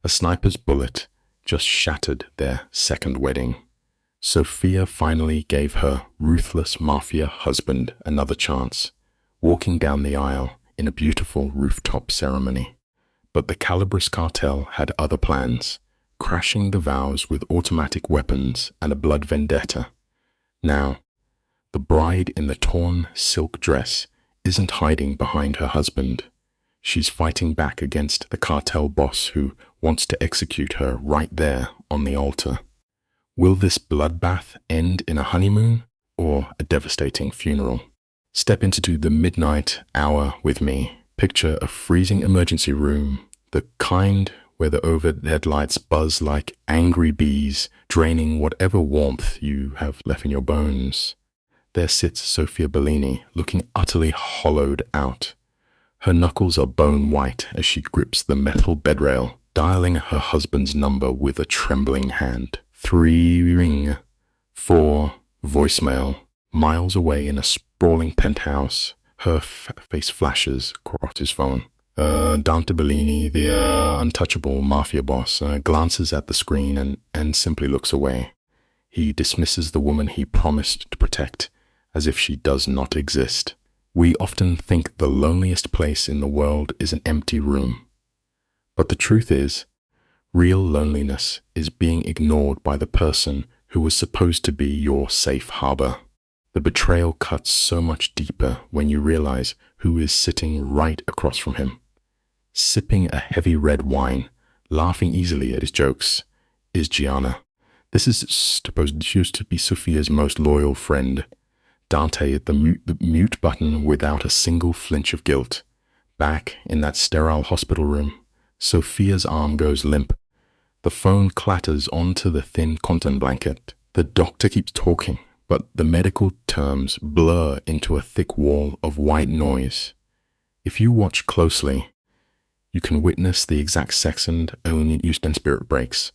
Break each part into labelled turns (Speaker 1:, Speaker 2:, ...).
Speaker 1: A sniper's bullet just shattered their second wedding. Sophia finally gave her ruthless Mafia husband another chance, walking down the aisle in a beautiful rooftop ceremony. But the Calabrese cartel had other plans, crashing the vows with automatic weapons and a blood vendetta. Now, the bride in the torn silk dress isn't hiding behind her husband. She's fighting back against the cartel boss who wants to execute her right there on the altar. Will this bloodbath end in a honeymoon or a devastating funeral? Step into the midnight hour with me. Picture a freezing emergency room, the kind where the overhead lights buzz like angry bees, draining whatever warmth you have left in your bones. There sits Sophia Bellini, looking utterly hollowed out. Her knuckles are bone white as she grips the metal bedrail, dialing her husband's number with a trembling hand. 3 ring, 4 voicemail. Miles away in a sprawling penthouse, her face flashes across his phone. Dante Bellini, the untouchable Mafia boss, glances at the screen and simply looks away. He dismisses the woman he promised to protect, as if she does not exist. We often think the loneliest place in the world is an empty room. But the truth is, real loneliness is being ignored by the person who was supposed to be your safe harbor. The betrayal cuts so much deeper when you realize who is sitting right across from him. Sipping a heavy red wine, laughing easily at his jokes, is Gianna. This is supposed to be Sophia's most loyal friend. Dante at the mute button without a single flinch of guilt. Back in that sterile hospital room, Sophia's arm goes limp. The phone clatters onto the thin cotton blanket. The doctor keeps talking, but the medical terms blur into a thick wall of white noise. If you watch closely, you can witness the exact second only Houston spirit breaks.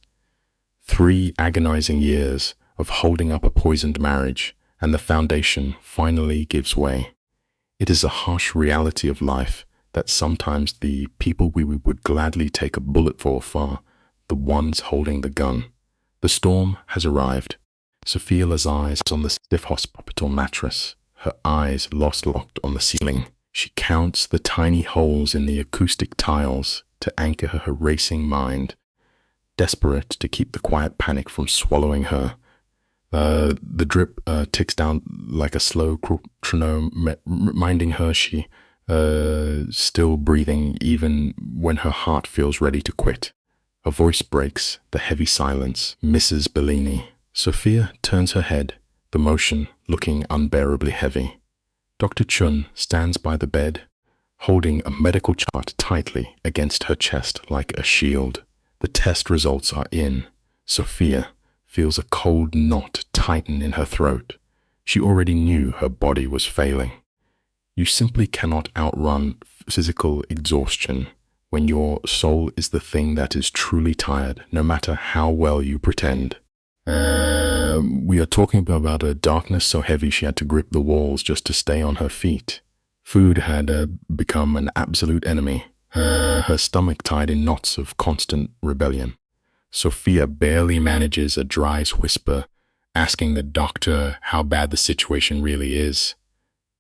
Speaker 1: 3 agonizing years of holding up a poisoned marriage, and the foundation finally gives way. It is a harsh reality of life that sometimes the people we would gladly take a bullet for are the ones holding the gun. The storm has arrived. Sophia lies on the stiff hospital mattress, her eyes locked on the ceiling. She counts the tiny holes in the acoustic tiles to anchor her racing mind, desperate to keep the quiet panic from swallowing her. The drip ticks down like a slow metronome, reminding her she still breathing even when her heart feels ready to quit. A voice breaks the heavy silence. Mrs. Bellini. Sophia turns her head, the motion looking unbearably heavy. Dr. Chun stands by the bed, holding a medical chart tightly against her chest like a shield. The test results are in. Sophia feels a cold knot tighten in her throat. She already knew her body was failing. You simply cannot outrun physical exhaustion when your soul is the thing that is truly tired, no matter how well you pretend. We are talking about a darkness so heavy she had to grip the walls just to stay on her feet. Food had become an absolute enemy, her stomach tied in knots of constant rebellion. Sophia barely manages a dry whisper, asking the doctor how bad the situation really is.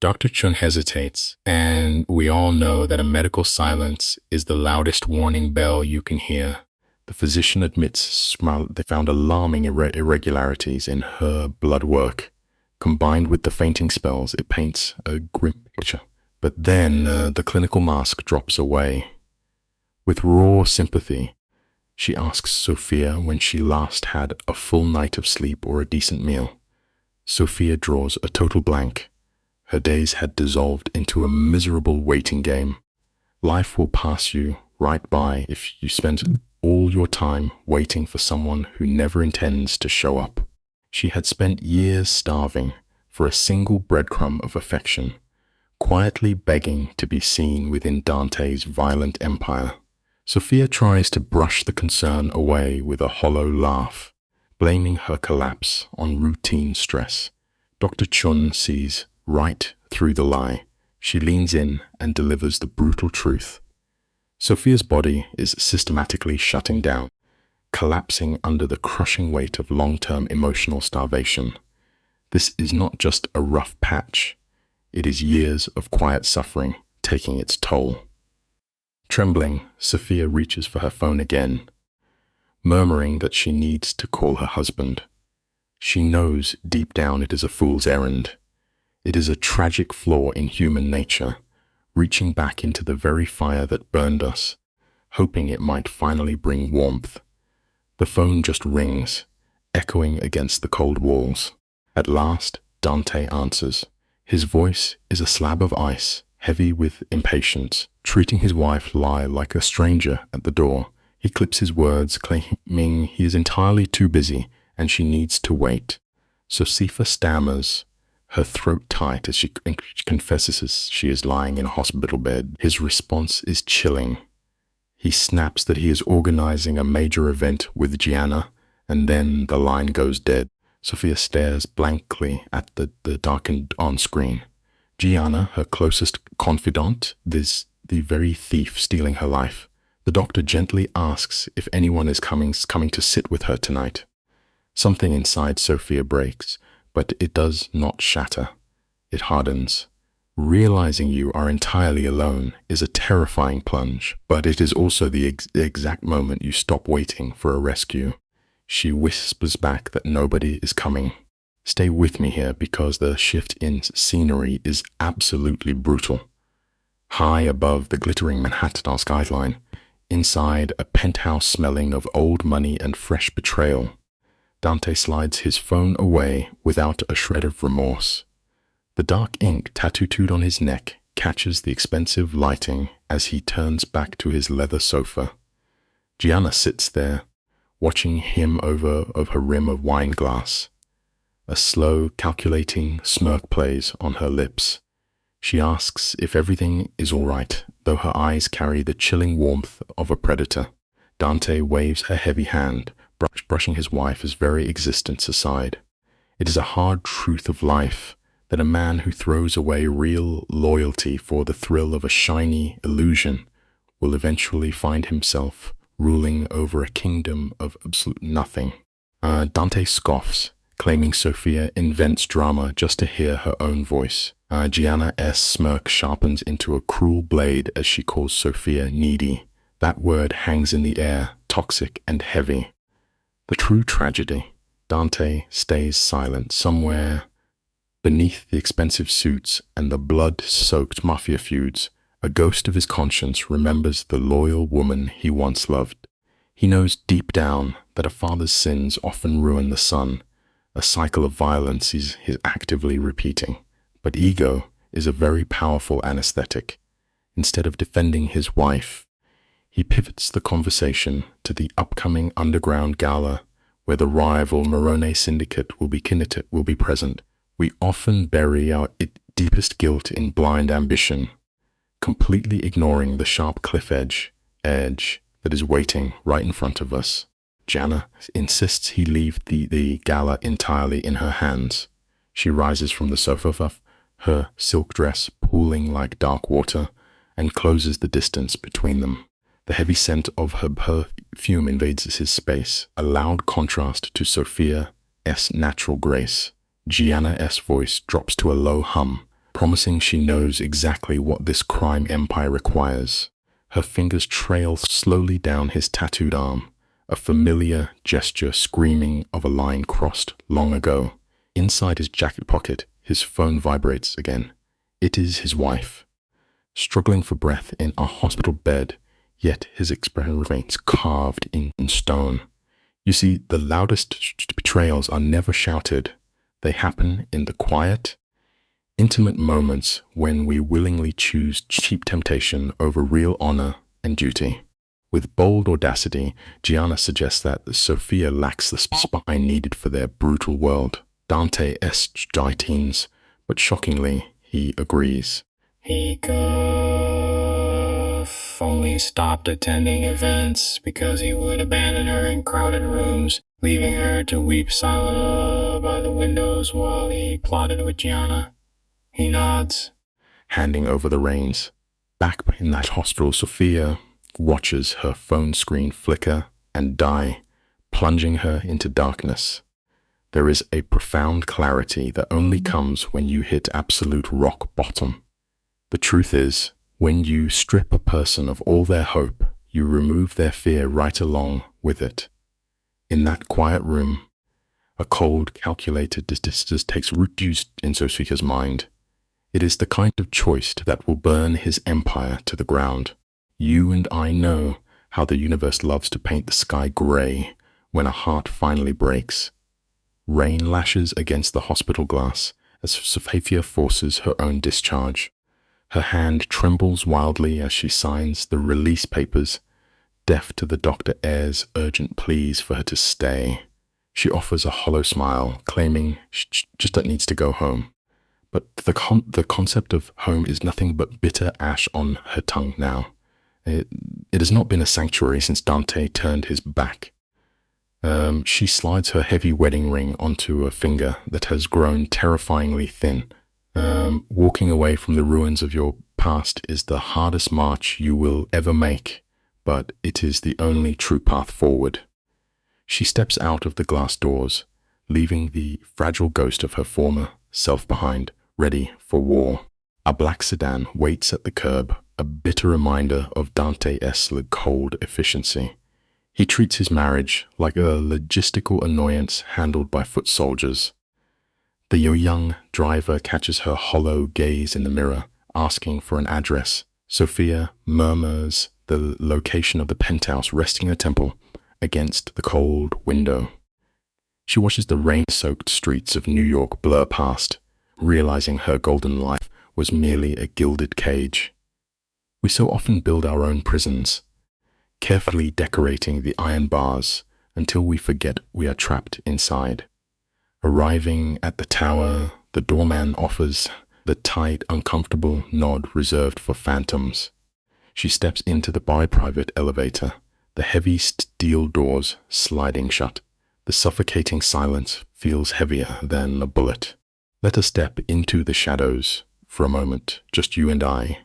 Speaker 1: Dr. Chun hesitates, and we all know that a medical silence is the loudest warning bell you can hear. The physician admits they found alarming irregularities in her blood work. Combined with the fainting spells, it paints a grim picture. But then the clinical mask drops away. With raw sympathy, she asks Sophia when she last had a full night of sleep or a decent meal. Sophia draws a total blank. Her days had dissolved into a miserable waiting game. Life will pass you right by if you spend all your time waiting for someone who never intends to show up. She had spent years starving for a single breadcrumb of affection, quietly begging to be seen within Dante's violent empire. Sophia tries to brush the concern away with a hollow laugh, blaming her collapse on routine stress. Dr. Chun sees right through the lie. She leans in and delivers the brutal truth. Sophia's body is systematically shutting down, collapsing under the crushing weight of long-term emotional starvation. This is not just a rough patch. It is years of quiet suffering taking its toll. Trembling, Sophia reaches for her phone again, murmuring that she needs to call her husband. She knows deep down it is a fool's errand. It is a tragic flaw in human nature, reaching back into the very fire that burned us, hoping it might finally bring warmth. The phone just rings, echoing against the cold walls. At last, Dante answers. His voice is a slab of ice, heavy with impatience, treating his wife lie like a stranger at the door. He clips his words, claiming he is entirely too busy and she needs to wait. Sophia stammers, her throat tight as she confesses she is lying in a hospital bed. His response is chilling. He snaps that he is organizing a major event with Gianna, and then the line goes dead. Sophia stares blankly at the darkened on-screen. Gianna, her closest confidant, is the very thief stealing her life. The doctor gently asks if anyone is coming to sit with her tonight. Something inside Sophia breaks, but it does not shatter. It hardens. Realizing you are entirely alone is a terrifying plunge, but it is also the exact moment you stop waiting for a rescue. She whispers back that nobody is coming. Stay with me here because the shift in scenery is absolutely brutal. High above the glittering Manhattan skyline, inside a penthouse smelling of old money and fresh betrayal, Dante slides his phone away without a shred of remorse. The dark ink tattooed on his neck catches the expensive lighting as he turns back to his leather sofa. Gianna sits there, watching him over her rim of wine glass. A slow, calculating smirk plays on her lips. She asks if everything is all right, though her eyes carry the chilling warmth of a predator. Dante waves a heavy hand, brushing his wife's very existence aside. It is a hard truth of life that a man who throws away real loyalty for the thrill of a shiny illusion will eventually find himself ruling over a kingdom of absolute nothing. Dante scoffs, claiming Sophia invents drama just to hear her own voice. Gianna's smirk sharpens into a cruel blade as she calls Sophia needy. That word hangs in the air, toxic and heavy. The true tragedy. Dante stays silent somewhere beneath the expensive suits and the blood-soaked Mafia feuds. A ghost of his conscience remembers the loyal woman he once loved. He knows deep down that a father's sins often ruin the son. A cycle of violence he's actively repeating. But ego is a very powerful anesthetic. Instead of defending his wife, he pivots the conversation to the upcoming underground gala where the rival Morone syndicate will be present. We often bury our deepest guilt in blind ambition, completely ignoring the sharp cliff edge that is waiting right in front of us. Gianna insists he leave the gala entirely in her hands. She rises from the sofa, her silk dress pooling like dark water, and closes the distance between them. The heavy scent of her perfume invades his space, a loud contrast to Sophia's natural grace. Gianna's voice drops to a low hum, promising she knows exactly what this crime empire requires. Her fingers trail slowly down his tattooed arm, a familiar gesture screaming of a line crossed long ago. Inside his jacket pocket, his phone vibrates again. It is his wife, struggling for breath in a hospital bed, yet his expression remains carved in stone. You see, the loudest betrayals are never shouted. They happen in the quiet, intimate moments when we willingly choose cheap temptation over real honor and duty. With bold audacity, Gianna suggests that Sophia lacks the spine needed for their brutal world. Dante teens, but shockingly, he agrees.
Speaker 2: He could have only stopped attending events because he would abandon her in crowded rooms, leaving her to weep silently by the windows while he plotted with Gianna. He nods,
Speaker 1: handing over the reins. Back in that hospital, Sophia watches her phone screen flicker and die, plunging her into darkness. There is a profound clarity that only comes when you hit absolute rock bottom. The truth is, when you strip a person of all their hope, you remove their fear right along with it. In that quiet room, a cold, calculated distance takes root in Sophia's mind. It is the kind of choice that will burn his empire to the ground. You and I know how the universe loves to paint the sky gray when a heart finally breaks. Rain lashes against the hospital glass as Sophia forces her own discharge. Her hand trembles wildly as she signs the release papers, deaf to the Dr. Ayres' urgent pleas for her to stay. She offers a hollow smile, claiming she just needs to go home. But the concept of home is nothing but bitter ash on her tongue now. It has not been a sanctuary since Dante turned his back. She slides her heavy wedding ring onto a finger that has grown terrifyingly thin. Walking away from the ruins of your past is the hardest march you will ever make, but it is the only true path forward. She steps out of the glass doors, leaving the fragile ghost of her former self behind, ready for war. A black sedan waits at the curb, a bitter reminder of Dante's cold efficiency. He treats his marriage like a logistical annoyance handled by foot soldiers. The young driver catches her hollow gaze in the mirror, asking for an address. Sophia murmurs the location of the penthouse resting in a temple against the cold window. She watches the rain-soaked streets of New York blur past, realizing her golden life was merely a gilded cage. We so often build our own prisons, carefully decorating the iron bars until we forget we are trapped inside. Arriving at the tower, the doorman offers the tight, uncomfortable nod reserved for phantoms. She steps into the by-private elevator, the heavy steel doors sliding shut. The suffocating silence feels heavier than a bullet. Let us step into the shadows for a moment, just you and I.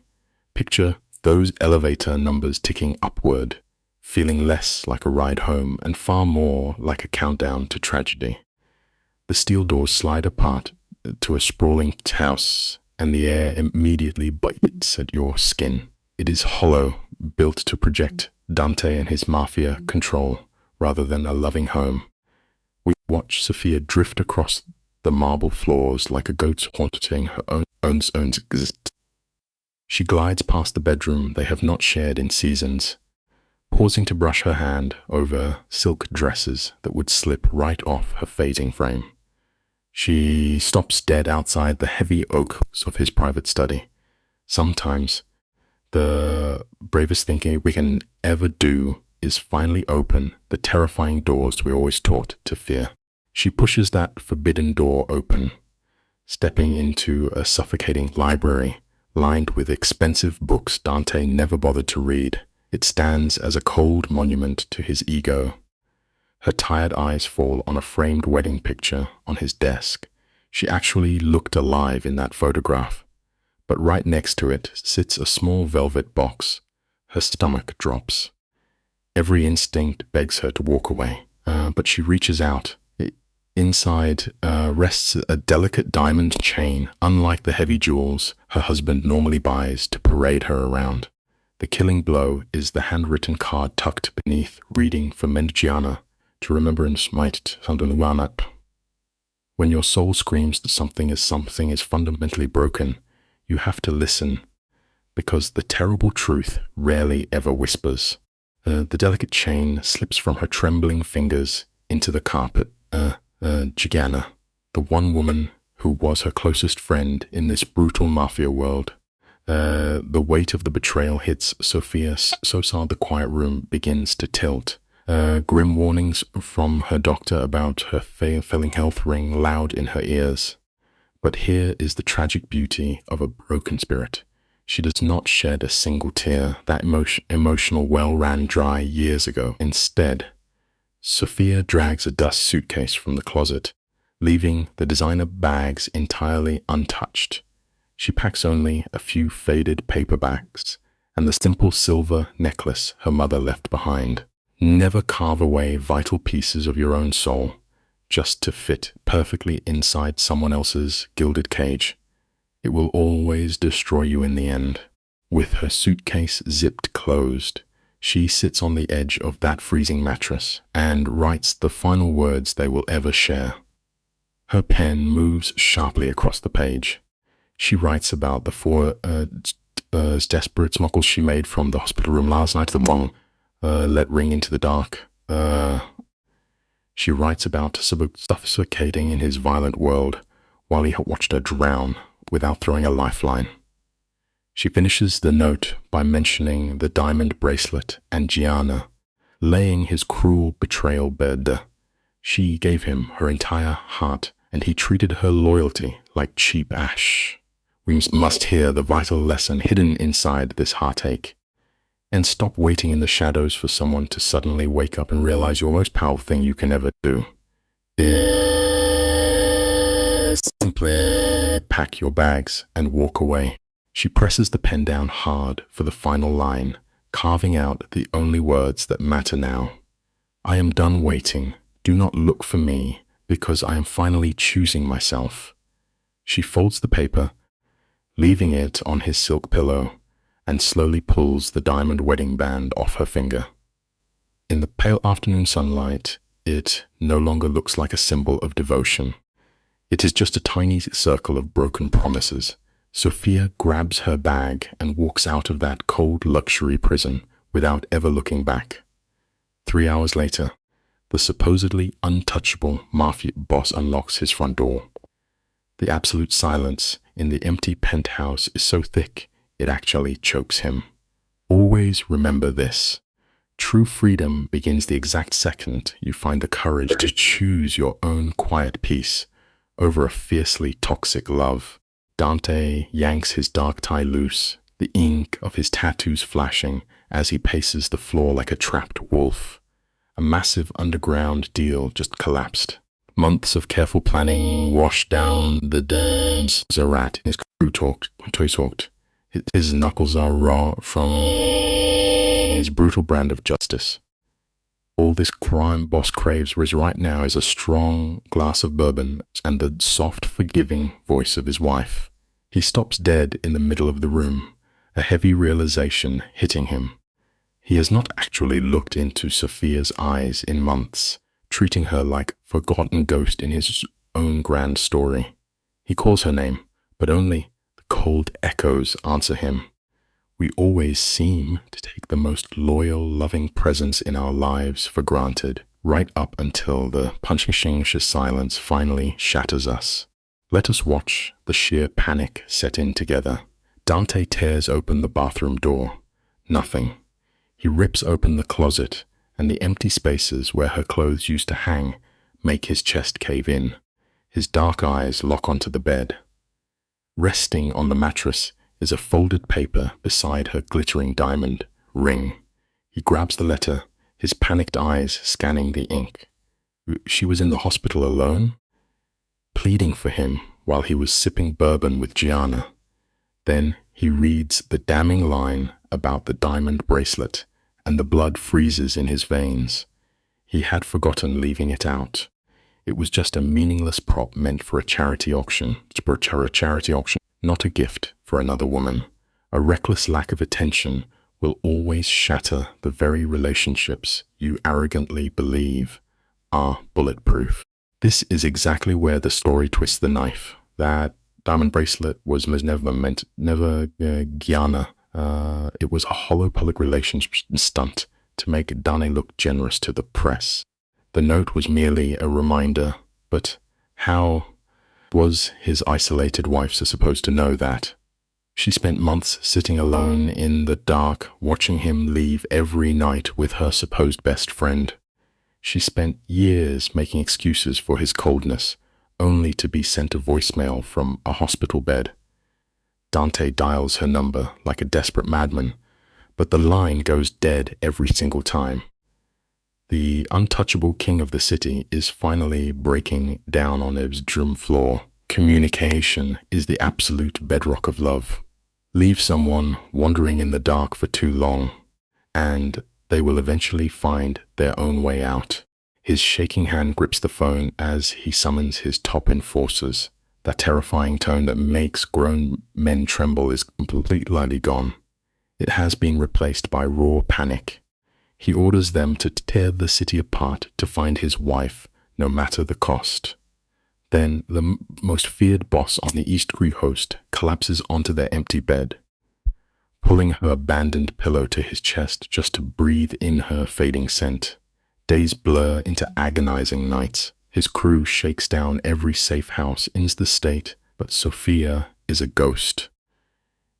Speaker 1: Picture those elevator numbers ticking upward, feeling less like a ride home and far more like a countdown to tragedy. The steel doors slide apart to a sprawling house, and the air immediately bites at your skin. It is hollow, built to project Dante and his Mafia control rather than a loving home. We watch Sophia drift across the marble floors like a ghost haunting her own existence. She glides past the bedroom they have not shared in seasons, pausing to brush her hand over silk dresses that would slip right off her fading frame. She stops dead outside the heavy oaks of his private study. Sometimes, the bravest thing we can ever do is finally open the terrifying doors we're always taught to fear. She pushes that forbidden door open, stepping into a suffocating library lined with expensive books Dante never bothered to read. It stands as a cold monument to his ego. Her tired eyes fall on a framed wedding picture on his desk. She actually looked alive in that photograph. But right next to it sits a small velvet box. Her stomach drops. Every instinct begs her to walk away, but she reaches out. Inside rests a delicate diamond chain, unlike the heavy jewels her husband normally buys to parade her around. The killing blow is the handwritten card tucked beneath, reading for Mendigiana, to remembrance might Sandaluanat. When your soul screams that something is fundamentally broken, you have to listen, because the terrible truth rarely ever whispers. The delicate chain slips from her trembling fingers into the carpet. Gigana, the one woman who was her closest friend in this brutal mafia world. The weight of the betrayal hits Sophia so sad the quiet room begins to tilt. Grim warnings from her doctor about her failing health ring loud in her ears. But here is the tragic beauty of a broken spirit. She does not shed a single tear. That emotional well ran dry years ago. Instead, Sophia drags a dust suitcase from the closet, leaving the designer bags entirely untouched. She packs only a few faded paperbacks and the simple silver necklace her mother left behind. Never carve away vital pieces of your own soul just to fit perfectly inside someone else's gilded cage. It will always destroy you in the end. With her suitcase zipped closed, she sits on the edge of that freezing mattress and writes the final words they will ever share. Her pen moves sharply across the page. She writes about the four desperate smuggles she made from the hospital room last night to the one let ring into the dark. She writes about suffocating in his violent world while he watched her drown without throwing a lifeline. She finishes the note by mentioning the diamond bracelet and Gianna, laying his cruel betrayal bare. She gave him her entire heart, and he treated her loyalty like cheap ash. We must hear the vital lesson hidden inside this heartache, and stop waiting in the shadows for someone to suddenly wake up and realize your most powerful thing you can ever do is simply pack your bags and walk away. She presses the pen down hard for the final line, carving out the only words that matter now. I am done waiting. Do not look for me, because I am finally choosing myself. She folds the paper, leaving it on his silk pillow, and slowly pulls the diamond wedding band off her finger. In the pale afternoon sunlight, it no longer looks like a symbol of devotion. It is just a tiny circle of broken promises. Sophia grabs her bag and walks out of that cold luxury prison without ever looking back. 3 hours later, the supposedly untouchable Mafia boss unlocks his front door. The absolute silence in the empty penthouse is so thick, it actually chokes him. Always remember this. True freedom begins the exact second you find the courage to choose your own quiet peace over a fiercely toxic love. Dante yanks his dark tie loose, the ink of his tattoos flashing as he paces the floor like a trapped wolf. A massive underground deal just collapsed. Months of careful planning washed down the dams. Zarat in his crew talked. His knuckles are raw from his brutal brand of justice. All this crime boss craves right now is a strong glass of bourbon and the soft, forgiving voice of his wife. He stops dead in the middle of the room, a heavy realization hitting him. He has not actually looked into Sophia's eyes in months, treating her like a forgotten ghost in his own grand story. He calls her name, but only the cold echoes answer him. We always seem to take the most loyal, loving presence in our lives for granted, right up until the punching silence finally shatters us. Let us watch the sheer panic set in together. Dante tears open the bathroom door. Nothing. He rips open the closet, and the empty spaces where her clothes used to hang make his chest cave in. His dark eyes lock onto the bed. Resting on the mattress is a folded paper beside her glittering diamond ring. He grabs the letter, his panicked eyes scanning the ink. She was in the hospital alone, pleading for him while he was sipping bourbon with Gianna. Then he reads the damning line about the diamond bracelet, and the blood freezes in his veins. He had forgotten leaving it out. It was just a meaningless prop meant for a charity auction, not a gift for another woman. A reckless lack of attention will always shatter the very relationships you arrogantly believe are bulletproof. This is exactly where the story twists the knife. That diamond bracelet was never Gianna. It was a hollow public relations stunt to make Dane look generous to the press. The note was merely a reminder, but how was his isolated wife supposed to know that? She spent months sitting alone in the dark, watching him leave every night with her supposed best friend. She spent years making excuses for his coldness, only to be sent a voicemail from a hospital bed. Dante dials her number like a desperate madman, but the line goes dead every single time. The untouchable king of the city is finally breaking down on his drum floor. Communication is the absolute bedrock of love. Leave someone wandering in the dark for too long, and they will eventually find their own way out. His shaking hand grips the phone as he summons his top enforcers. That terrifying tone that makes grown men tremble is completely gone. It has been replaced by raw panic. He orders them to tear the city apart to find his wife, no matter the cost. Then the most feared boss on the East Creek host collapses onto their empty bed, pulling her abandoned pillow to his chest just to breathe in her fading scent. Days blur into agonizing nights. His crew shakes down every safe house in the state, but Sophia is a ghost.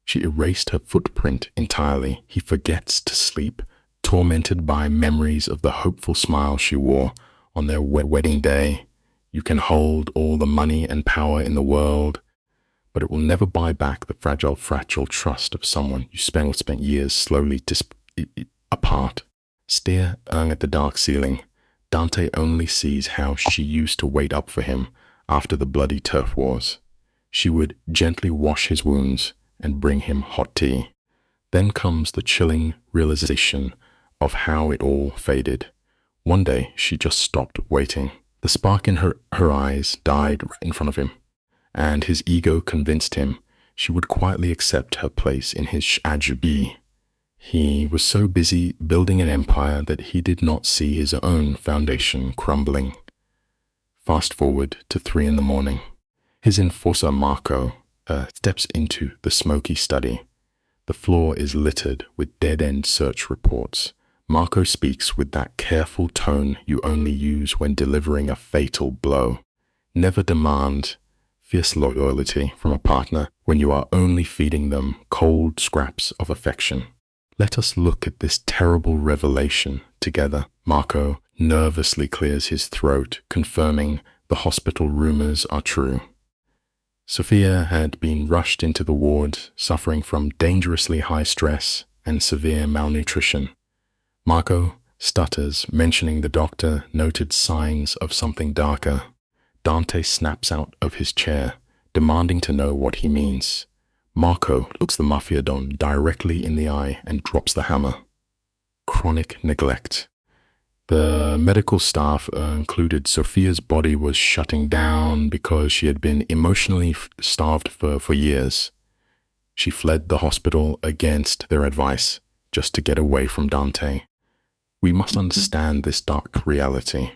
Speaker 1: She erased her footprint entirely. He forgets to sleep, tormented by memories of the hopeful smile she wore on their wedding day. You can hold all the money and power in the world, but it will never buy back the fragile trust of someone you spent years slowly apart. Staring at the dark ceiling, Dante only sees how she used to wait up for him after the bloody turf wars. She would gently wash his wounds and bring him hot tea. Then comes the chilling realization of how it all faded. One day, she just stopped waiting. The spark in her eyes died right in front of him, and his ego convinced him she would quietly accept her place in his tragedy. He was so busy building an empire that he did not see his own foundation crumbling. Fast forward to 3 a.m. His enforcer Marco steps into the smoky study. The floor is littered with dead-end search reports. Marco speaks with that careful tone you only use when delivering a fatal blow. Never demand fierce loyalty from a partner when you are only feeding them cold scraps of affection. Let us look at this terrible revelation together. Marco nervously clears his throat, confirming the hospital rumors are true. Sophia had been rushed into the ward, suffering from dangerously high stress and severe malnutrition. Marco stutters, mentioning the doctor noted signs of something darker. Dante snaps out of his chair, demanding to know what he means. Marco looks the Mafia Don directly in the eye and drops the hammer. Chronic neglect. The medical staff concluded Sophia's body was shutting down because she had been emotionally starved for years. She fled the hospital against their advice, just to get away from Dante. We must understand this dark reality.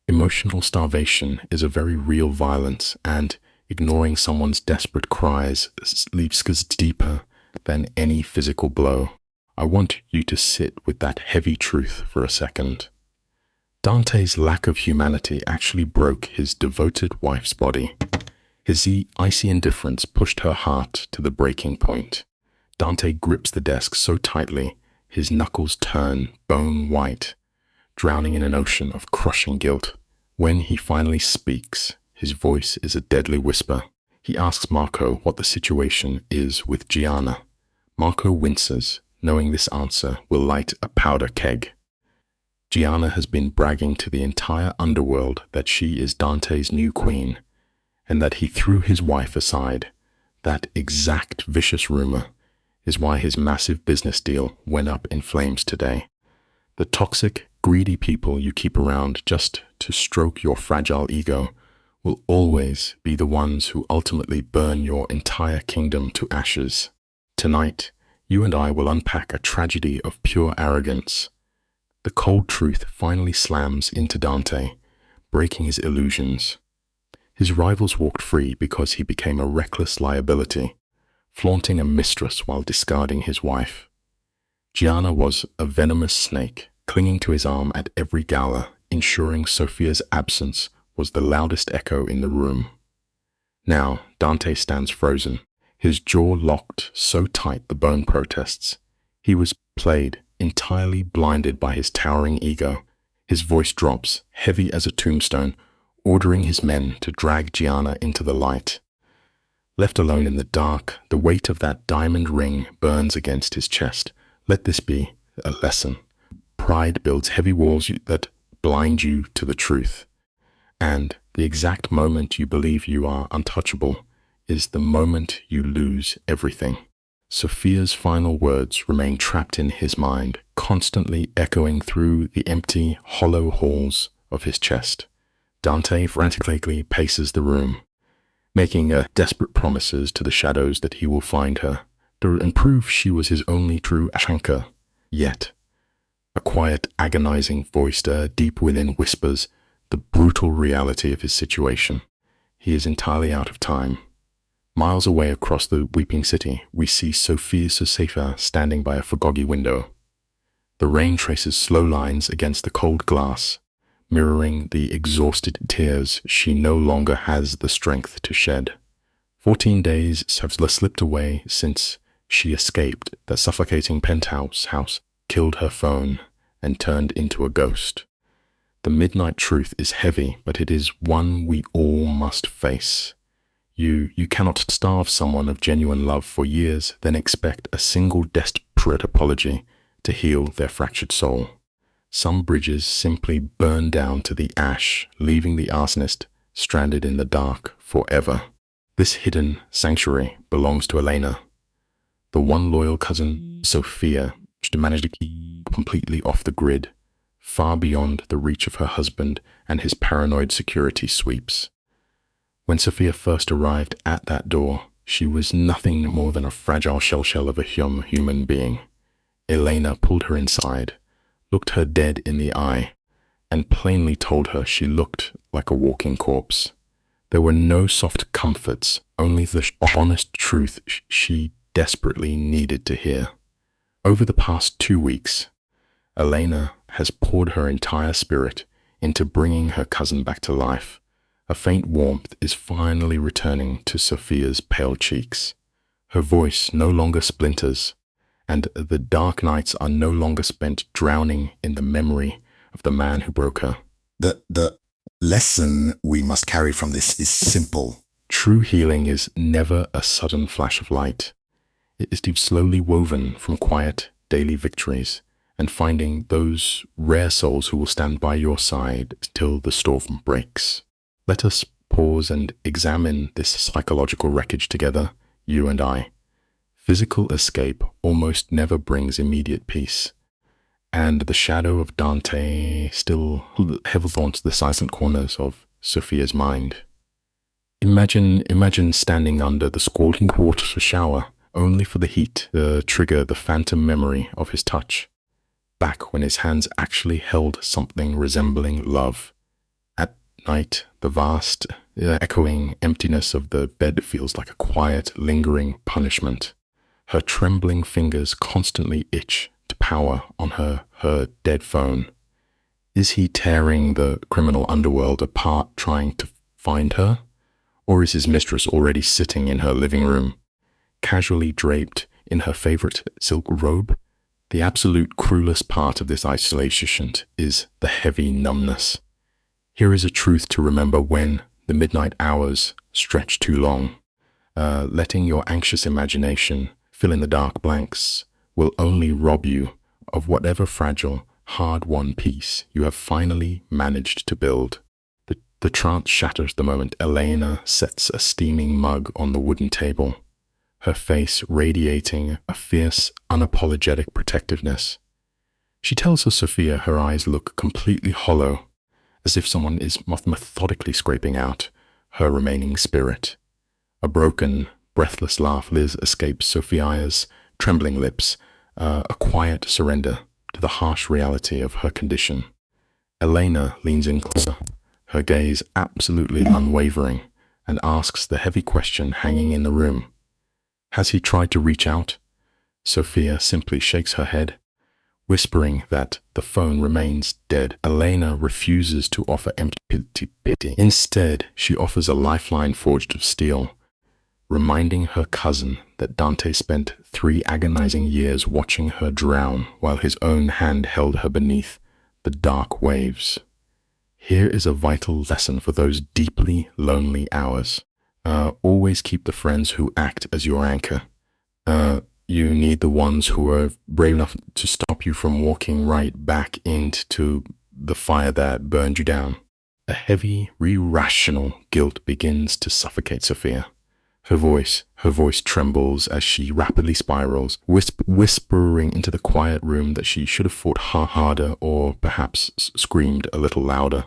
Speaker 1: Emotional starvation is a very real violence, and ignoring someone's desperate cries leaves us deeper than any physical blow. I want you to sit with that heavy truth for a second. Dante's lack of humanity actually broke his devoted wife's body. His icy indifference pushed her heart to the breaking point. Dante grips the desk so tightly, his knuckles turn bone white, drowning in an ocean of crushing guilt. When he finally speaks, his voice is a deadly whisper. He asks Marco what the situation is with Gianna. Marco winces, knowing this answer will light a powder keg. Gianna has been bragging to the entire underworld that she is Dante's new queen, and that he threw his wife aside. That exact vicious rumor is why his massive business deal went up in flames today. The toxic, greedy people you keep around just to stroke your fragile ego will always be the ones who ultimately burn your entire kingdom to ashes. Tonight, you and I will unpack a tragedy of pure arrogance. The cold truth finally slams into Dante, breaking his illusions. His rivals walked free because he became a reckless liability, flaunting a mistress while discarding his wife. Gianna was a venomous snake, clinging to his arm at every gala, ensuring Sophia's absence was the loudest echo in the room. Now, Dante stands frozen, his jaw locked so tight the bone protests. He was played, entirely blinded by his towering ego. His voice drops, heavy as a tombstone, ordering his men to drag Gianna into the light. Left alone in the dark, the weight of that diamond ring burns against his chest. Let this be a lesson. Pride builds heavy walls that blind you to the truth. And the exact moment you believe you are untouchable is the moment you lose everything. Sophia's final words remain trapped in his mind, constantly echoing through the empty, hollow halls of his chest. Dante frantically paces the room, making desperate promises to the shadows that he will find her and prove she was his only true anchor. Yet, a quiet, agonizing voice deep within whispers the brutal reality of his situation. He is entirely out of time. Miles away across the weeping city, we see Sophia standing by a foggy window. The rain traces slow lines against the cold glass, mirroring the exhausted tears she no longer has the strength to shed. 14 days have slipped away since she escaped that suffocating penthouse house, killed her phone, and turned into a ghost. The midnight truth is heavy, but it is one we all must face. You cannot starve someone of genuine love for years, then expect a single desperate apology to heal their fractured soul. Some bridges simply burn down to the ash, leaving the arsonist stranded in the dark forever. This hidden sanctuary belongs to Elena, the one loyal cousin, Sophia, she managed to keep completely off the grid, far beyond the reach of her husband and his paranoid security sweeps. When Sophia first arrived at that door, she was nothing more than a fragile shell of a human being. Elena pulled her inside, looked her dead in the eye, and plainly told her she looked like a walking corpse. There were no soft comforts, only the honest truth she desperately needed to hear. Over the past 2 weeks, Elena has poured her entire spirit into bringing her cousin back to life. A faint warmth is finally returning to Sophia's pale cheeks. Her voice no longer splinters, and the dark nights are no longer spent drowning in the memory of the man who broke her.
Speaker 3: The lesson we must carry from this is simple.
Speaker 1: True healing is never a sudden flash of light. It is slowly woven from quiet daily victories and finding those rare souls who will stand by your side till the storm breaks. Let us pause and examine this psychological wreckage together, you and I. Physical escape almost never brings immediate peace, and the shadow of Dante still heavily haunts the silent corners of Sophia's mind. Imagine standing under the scalding water shower, only for the heat to trigger the phantom memory of his touch, back when his hands actually held something resembling love. At night, the vast, echoing emptiness of the bed feels like a quiet, lingering punishment. Her trembling fingers constantly itch to power on her dead phone. Is he tearing the criminal underworld apart trying to find her? Or is his mistress already sitting in her living room, casually draped in her favorite silk robe? The absolute cruelest part of this isolation is the heavy numbness. Here is a truth to remember when the midnight hours stretch too long. Letting your anxious imagination fill in the dark blanks will only rob you of whatever fragile, hard-won peace you have finally managed to build. The trance shatters the moment Elena sets a steaming mug on the wooden table, her face radiating a fierce, unapologetic protectiveness. She tells her Sophia her eyes look completely hollow, as if someone is methodically scraping out her remaining spirit. A broken, breathless laugh escapes Sophia's trembling lips, a quiet surrender to the harsh reality of her condition. Elena leans in closer, her gaze absolutely unwavering, and asks the heavy question hanging in the room. Has he tried to reach out? Sophia simply shakes her head, whispering that the phone remains dead. Elena refuses to offer empty pity. Instead, she offers a lifeline forged of steel, reminding her cousin that Dante spent 3 agonizing years watching her drown while his own hand held her beneath the dark waves. Here is a vital lesson for those deeply lonely hours. Always keep the friends who act as your anchor. You need the ones who are brave enough to stop you from walking right back into the fire that burned you down. A heavy, irrational guilt begins to suffocate Sophia. Her voice trembles as she rapidly spirals, whispering into the quiet room that she should have fought harder or perhaps screamed a little louder.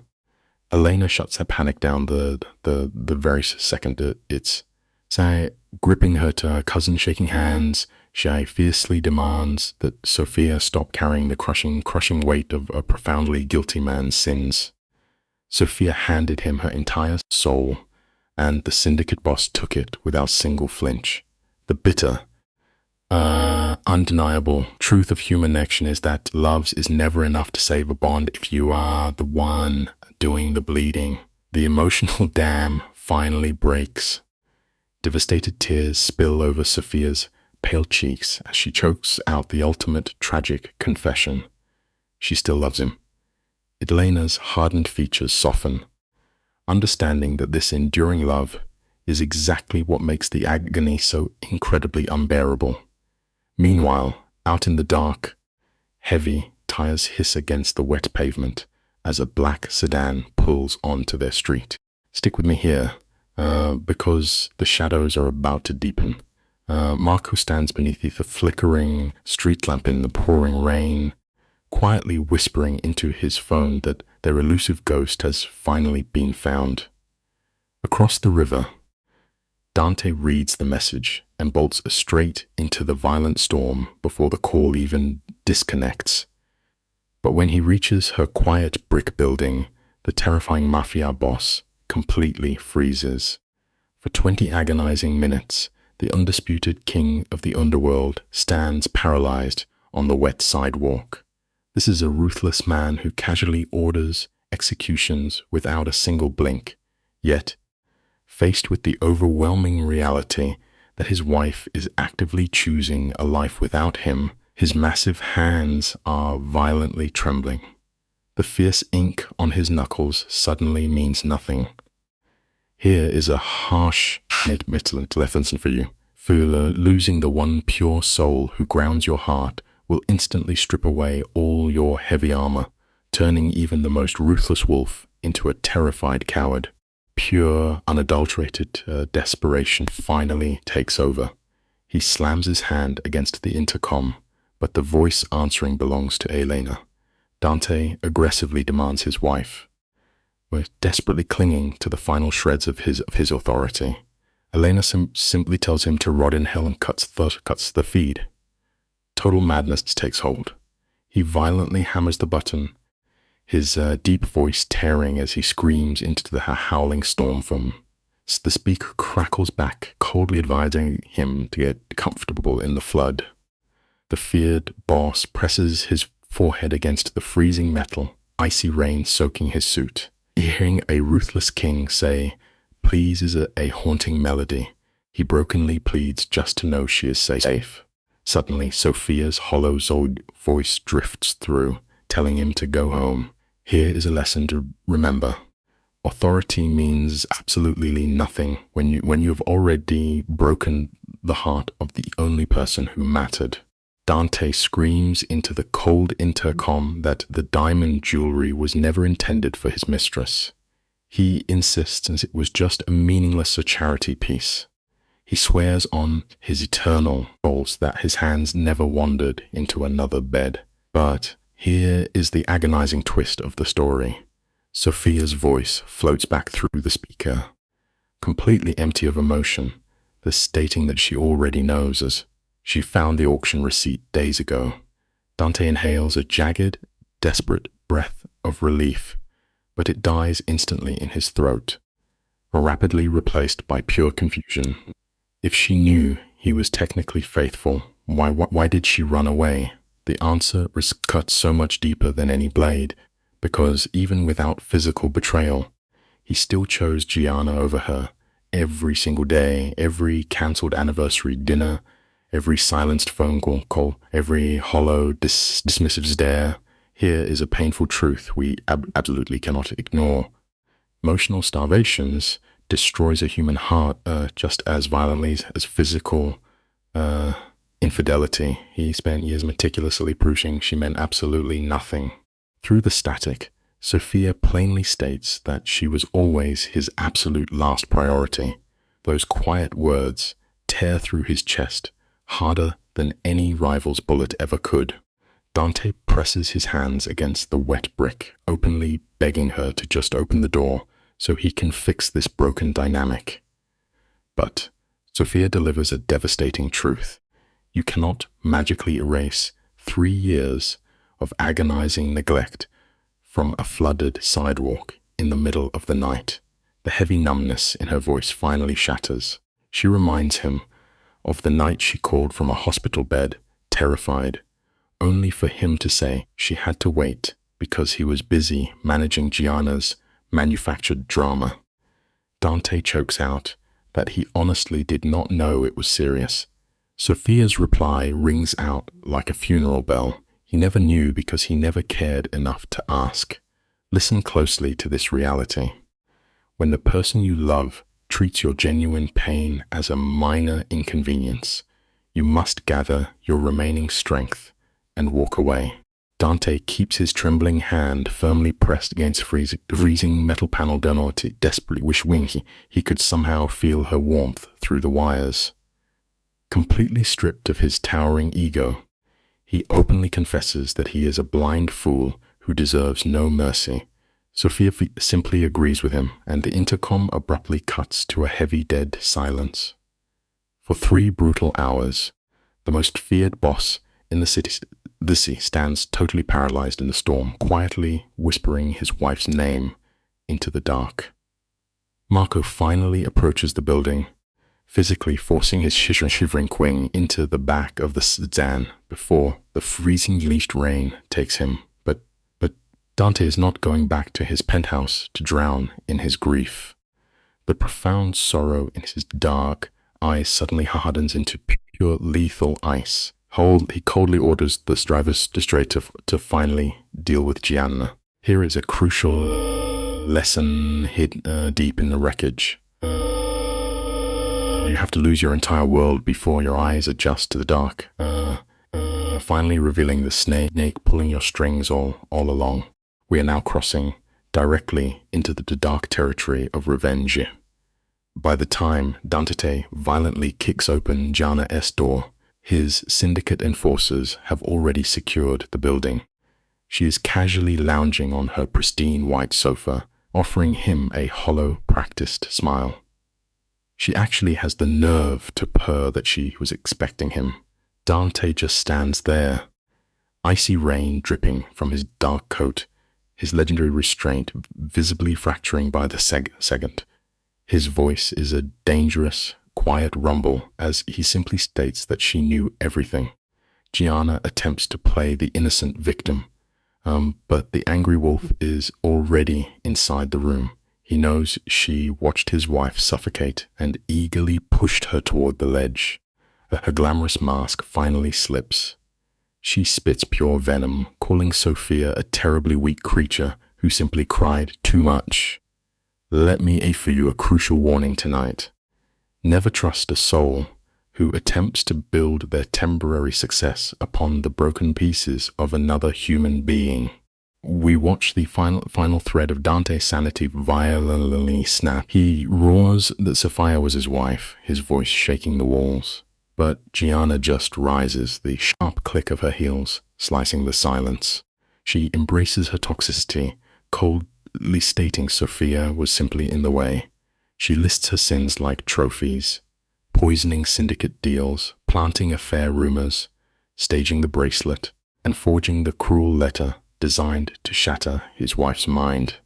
Speaker 1: Elena shuts her panic down the very second it's Say, gripping her to her cousin, shaking hands, she fiercely demands that Sophia stop carrying the crushing weight of a profoundly guilty man's sins. Sophia handed him her entire soul, and the syndicate boss took it without single flinch. The bitter, undeniable truth of human action is that love is never enough to save a bond if you are the one doing the bleeding. The emotional dam finally breaks. Devastated tears spill over Sophia's pale cheeks as she chokes out the ultimate tragic confession. She still loves him. Elena's hardened features soften, understanding that this enduring love is exactly what makes the agony so incredibly unbearable. Meanwhile, out in the dark, heavy tires hiss against the wet pavement as a black sedan pulls onto their street. Stick with me here, because the shadows are about to deepen. Marco stands beneath the flickering street lamp in the pouring rain, quietly whispering into his phone that their elusive ghost has finally been found. Across the river, Dante reads the message and bolts straight into the violent storm before the call even disconnects. But when he reaches her quiet brick building, the terrifying Mafia boss completely freezes. For 20 agonizing minutes, the undisputed king of the underworld stands paralyzed on the wet sidewalk. This is a ruthless man who casually orders executions without a single blink. Yet, faced with the overwhelming reality that his wife is actively choosing a life without him, his massive hands are violently trembling. The fierce ink on his knuckles suddenly means nothing. Here is a harsh lesson for you. Fooler, losing the one pure soul who grounds your heart will instantly strip away all your heavy armor, turning even the most ruthless wolf into a terrified coward. Pure, unadulterated desperation finally takes over. He slams his hand against the intercom, but the voice answering belongs to Elena. Dante aggressively demands his wife. We're desperately clinging to the final shreds of his authority. Elena simply tells him to rot in hell and cuts the feed. Total madness takes hold. He violently hammers the button, his deep voice tearing as he screams into the howling storm from. The speaker crackles back, coldly advising him to get comfortable in the flood. The feared boss presses his forehead against the freezing metal, icy rain soaking his suit. Hearing a ruthless king say, "Please" is a haunting melody. He brokenly pleads just to know she is safe. Suddenly, Sophia's hollow voice drifts through, telling him to go home. Here is a lesson to remember. Authority means absolutely nothing when you have already broken the heart of the only person who mattered. Dante screams into the cold intercom that the diamond jewelry was never intended for his mistress. He insists it was just a meaningless charity piece. He swears on his eternal oaths that his hands never wandered into another bed. But here is the agonizing twist of the story. Sophia's voice floats back through the speaker, completely empty of emotion, stating that she already knows as she found the auction receipt days ago. Dante inhales a jagged, desperate breath of relief, but it dies instantly in his throat, rapidly replaced by pure confusion. If she knew he was technically faithful, why did she run away? The answer was cut so much deeper than any blade, because even without physical betrayal, he still chose Gianna over her every single day, every cancelled anniversary dinner, every silenced phone call, every hollow, dismissive stare. Here is a painful truth we absolutely cannot ignore. Emotional starvations destroys a human heart just as violently as physical infidelity. He spent years meticulously proving she meant absolutely nothing. Through the static, Sophia plainly states that she was always his absolute last priority. Those quiet words tear through his chest harder than any rival's bullet ever could. Dante presses his hands against the wet brick, openly begging her to just open the door so he can fix this broken dynamic. But Sophia delivers a devastating truth. You cannot magically erase 3 years of agonizing neglect from a flooded sidewalk in the middle of the night. The heavy numbness in her voice finally shatters. She reminds him of the night she called from a hospital bed, terrified, only for him to say she had to wait because he was busy managing Gianna's manufactured drama. Dante chokes out that he honestly did not know it was serious. Sophia's reply rings out like a funeral bell. He never knew because he never cared enough to ask. Listen closely to this reality. When the person you love treats your genuine pain as a minor inconvenience, you must gather your remaining strength and walk away. Dante keeps his trembling hand firmly pressed against the freezing metal panel door, desperately wishing he could somehow feel her warmth through the wires. Completely stripped of his towering ego, he openly confesses that he is a blind fool who deserves no mercy. Sophia simply agrees with him, and the intercom abruptly cuts to a heavy, dead silence. For 3 brutal hours, the most feared boss in the city stands totally paralyzed in the storm, quietly whispering his wife's name into the dark. Marco finally approaches the building, physically forcing his shivering queen into the back of the sedan before the freezing leashed rain takes him. But Dante is not going back to his penthouse to drown in his grief. The profound sorrow in his dark eyes suddenly hardens into pure lethal ice. He coldly orders the driver's to finally deal with Gianna. Here is a crucial lesson hidden deep in the wreckage. You have to lose your entire world before your eyes adjust to the dark. Finally revealing the snake pulling your strings all along. We are now crossing directly into the dark territory of revenge. By the time Dante violently kicks open Gianna's door, his syndicate enforcers have already secured the building. She is casually lounging on her pristine white sofa, offering him a hollow, practiced smile. She actually has the nerve to purr that she was expecting him. Dante just stands there, icy rain dripping from his dark coat, his legendary restraint visibly fracturing by the second. His voice is a dangerous, quiet rumble as he simply states that she knew everything. Gianna attempts to play the innocent victim, but the angry wolf is already inside the room. He knows she watched his wife suffocate and eagerly pushed her toward the ledge. Her glamorous mask finally slips. She spits pure venom, calling Sophia a terribly weak creature who simply cried too much. Let me offer you a crucial warning tonight. Never trust a soul who attempts to build their temporary success upon the broken pieces of another human being. We watch the final thread of Dante's sanity violently snap. He roars that Sophia was his wife, his voice shaking the walls. But Gianna just rises, the sharp click of her heels slicing the silence. She embraces her toxicity, coldly stating Sophia was simply in the way. She lists her sins like trophies, poisoning syndicate deals, planting affair rumors, staging the bracelet, and forging the cruel letter designed to shatter his wife's mind.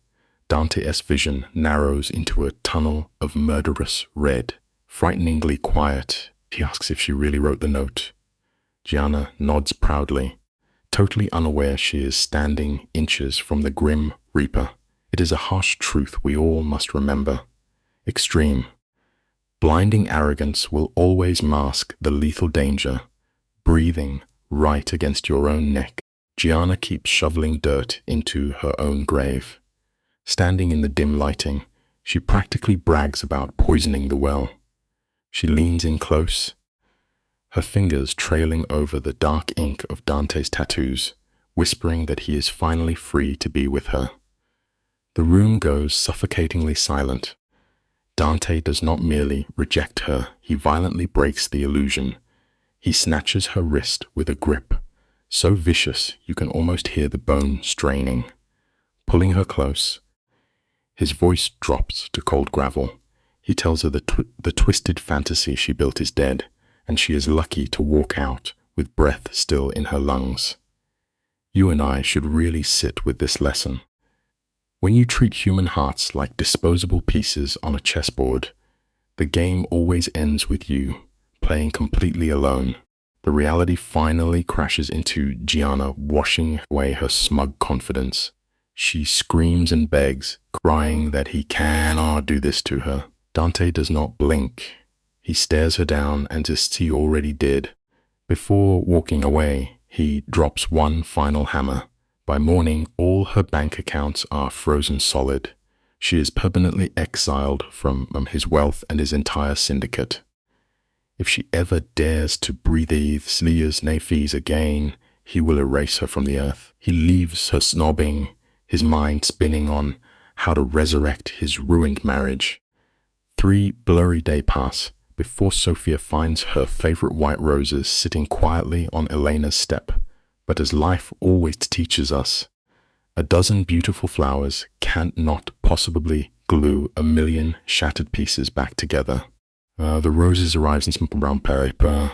Speaker 1: Dante's vision narrows into a tunnel of murderous red, frighteningly quiet. He asks if she really wrote the note. Gianna nods proudly, totally unaware she is standing inches from the grim reaper. It is a harsh truth we all must remember. Extreme, blinding arrogance will always mask the lethal danger, breathing right against your own neck. Gianna keeps shoveling dirt into her own grave. Standing in the dim lighting, she practically brags about poisoning the well. She leans in close, her fingers trailing over the dark ink of Dante's tattoos, whispering that he is finally free to be with her. The room goes suffocatingly silent. Dante does not merely reject her, he violently breaks the illusion. He snatches her wrist with a grip, so vicious you can almost hear the bone straining. Pulling her close, his voice drops to cold gravel. He tells her the twisted fantasy she built is dead, and she is lucky to walk out with breath still in her lungs. You and I should really sit with this lesson. When you treat human hearts like disposable pieces on a chessboard, the game always ends with you playing completely alone. The reality finally crashes into Gianna, washing away her smug confidence. She screams and begs, crying that he cannot do this to her. Dante does not blink. He stares her down as he already did. Before walking away, he drops one final hammer. By morning, all her bank accounts are frozen solid. She is permanently exiled from his wealth and his entire syndicate. If she ever dares to breathe Leah's nafis again, he will erase her from the earth. He leaves her snobbing, his mind spinning on how to resurrect his ruined marriage. 3 blurry days pass before Sophia finds her favorite white roses sitting quietly on Elena's step. But as life always teaches us, a dozen beautiful flowers can't not possibly glue a million shattered pieces back together. The roses arrives in simple brown paper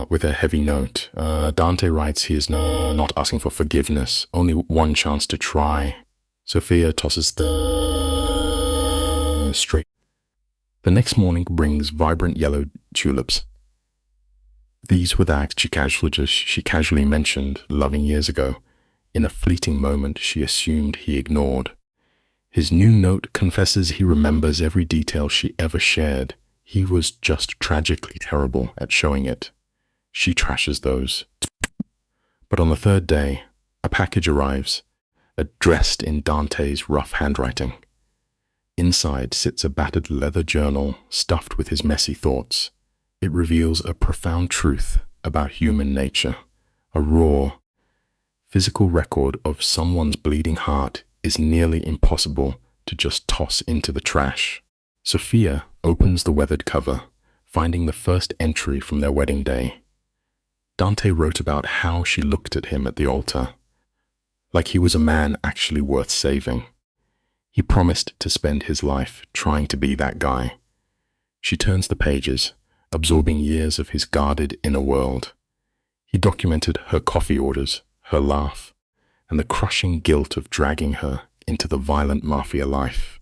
Speaker 1: with a heavy note. Dante writes he is not asking for forgiveness, only one chance to try. Sophia tosses the straight. The next morning brings vibrant yellow tulips. These were the acts she casually mentioned loving years ago. In a fleeting moment, she assumed he ignored. His new note confesses he remembers every detail she ever shared. He was just tragically terrible at showing it. She trashes those. But on the 3rd day, a package arrives, addressed in Dante's rough handwriting. Inside sits a battered leather journal stuffed with his messy thoughts. It reveals a profound truth about human nature. A raw, physical record of someone's bleeding heart is nearly impossible to just toss into the trash. Sophia opens the weathered cover, finding the first entry from their wedding day. Dante wrote about how she looked at him at the altar, like he was a man actually worth saving. He promised to spend his life trying to be that guy. She turns the pages, absorbing years of his guarded inner world. He documented her coffee orders, her laugh, and the crushing guilt of dragging her into the violent Mafia life.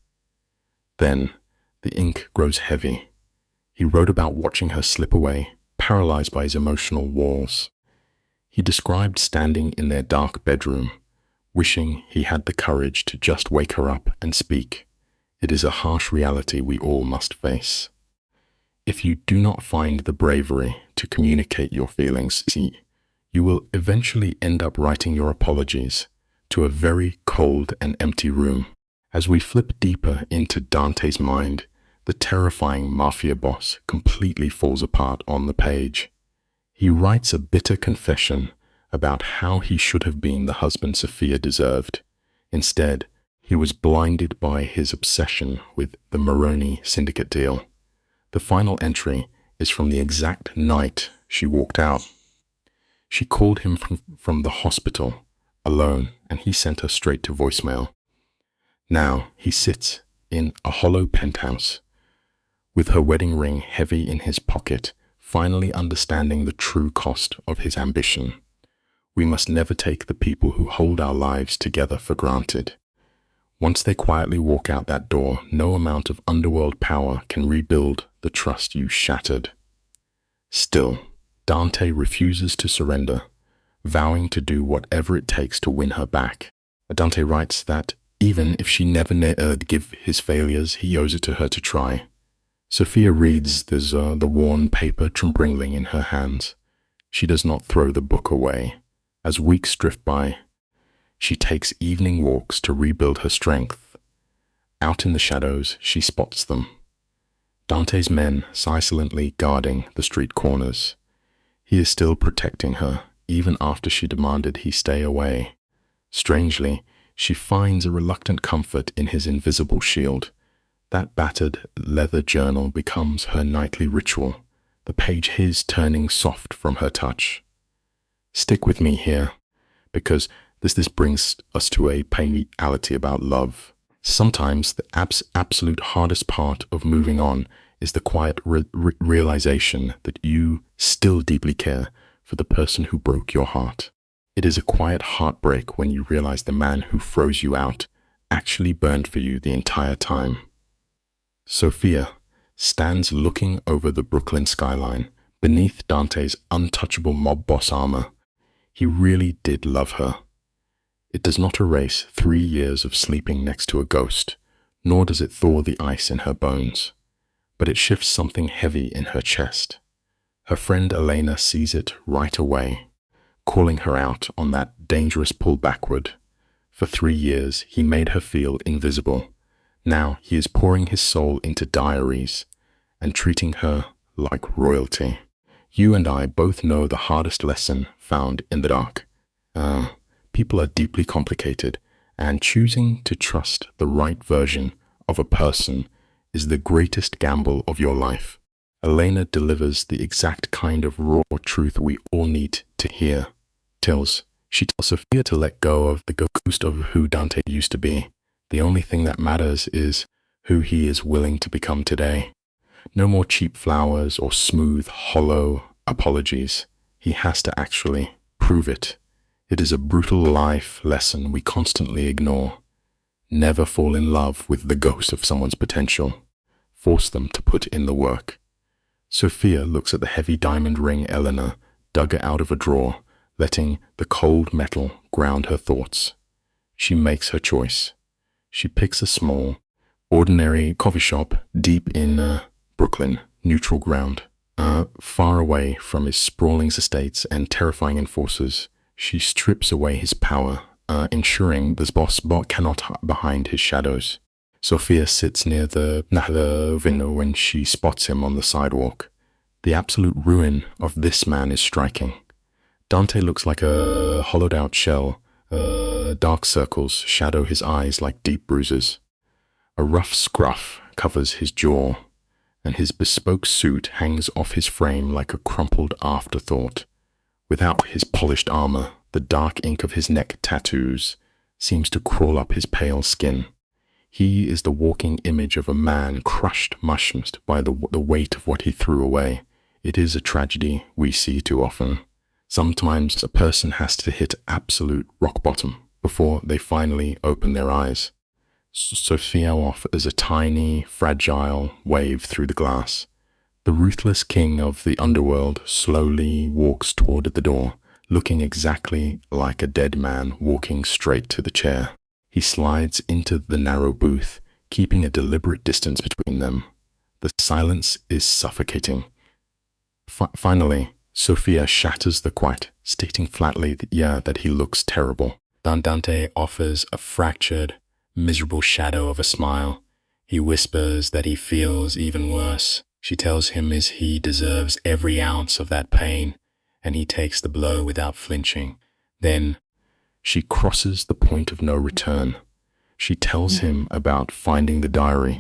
Speaker 1: Then, the ink grows heavy. He wrote about watching her slip away, paralyzed by his emotional walls. He described standing in their dark bedroom, wishing he had the courage to just wake her up and speak. It is a harsh reality we all must face. If you do not find the bravery to communicate your feelings, you will eventually end up writing your apologies to a very cold and empty room. As we flip deeper into Dante's mind, the terrifying Mafia boss completely falls apart on the page. He writes a bitter confession about how he should have been the husband Sophia deserved. Instead, he was blinded by his obsession with the Moroni syndicate deal. The final entry is from the exact night she walked out. She called him from the hospital, alone, and he sent her straight to voicemail. Now he sits in a hollow penthouse, with her wedding ring heavy in his pocket, finally understanding the true cost of his ambition. We must never take the people who hold our lives together for granted. Once they quietly walk out that door, no amount of underworld power can rebuild the trust you shattered. Still, Dante refuses to surrender, vowing to do whatever it takes to win her back. Dante writes that even if she never give his failures, he owes it to her to try. Sophia reads the worn paper trembling in her hands. She does not throw the book away. As weeks drift by, she takes evening walks to rebuild her strength. Out in the shadows, she spots them. Dante's men silently guarding the street corners. He is still protecting her, even after she demanded he stay away. Strangely, she finds a reluctant comfort in his invisible shield. That battered leather journal becomes her nightly ritual, the page his turning soft from her touch. Stick with me here, because this brings us to a reality about love. Sometimes the absolute hardest part of moving on is the quiet realization that you still deeply care for the person who broke your heart. It is a quiet heartbreak when you realize the man who froze you out actually burned for you the entire time. Sophia stands looking over the Brooklyn skyline beneath Dante's untouchable mob boss armor. He really did love her. It does not erase 3 years of sleeping next to a ghost, nor does it thaw the ice in her bones, but it shifts something heavy in her chest. Her friend Elena sees it right away, calling her out on that dangerous pull backward. For 3 years, he made her feel invisible. Now he is pouring his soul into diaries and treating her like royalty. You and I both know the hardest lesson found in the dark. People are deeply complicated, and choosing to trust the right version of a person is the greatest gamble of your life. Elena delivers the exact kind of raw truth we all need to hear. She tells Sophia to let go of the ghost of who Dante used to be. The only thing that matters is who he is willing to become today. No more cheap flowers or smooth, hollow apologies. He has to actually prove it. It is a brutal life lesson we constantly ignore. Never fall in love with the ghost of someone's potential. Force them to put in the work. Sophia looks at the heavy diamond ring Elena dug out of a drawer, letting the cold metal ground her thoughts. She makes her choice. She picks a small, ordinary coffee shop deep in Brooklyn, neutral ground, far away from his sprawling estates and terrifying enforcers. She strips away his power, ensuring this boss cannot hide behind his shadows. Sophia sits near the window when she spots him on the sidewalk. The absolute ruin of this man is striking. Dante looks like a hollowed-out shell. Dark circles shadow his eyes like deep bruises. A rough scruff covers his jaw, and his bespoke suit hangs off his frame like a crumpled afterthought. Without his polished armor, the dark ink of his neck tattoos seems to crawl up his pale skin. He is the walking image of a man crushed mushed by the weight of what he threw away. It is a tragedy we see too often. Sometimes a person has to hit absolute rock bottom before they finally open their eyes. Sophia offers a tiny, fragile wave through the glass. The ruthless king of the underworld slowly walks toward the door, looking exactly like a dead man walking straight to the chair. He slides into the narrow booth, keeping a deliberate distance between them. The silence is suffocating. Finally, Sophia shatters the quiet, stating flatly that he looks terrible. Dante offers a fractured, miserable shadow of a smile. He whispers that he feels even worse. She tells him he deserves every ounce of that pain, and he takes the blow without flinching. Then she crosses the point of no return. She tells him about finding the diary,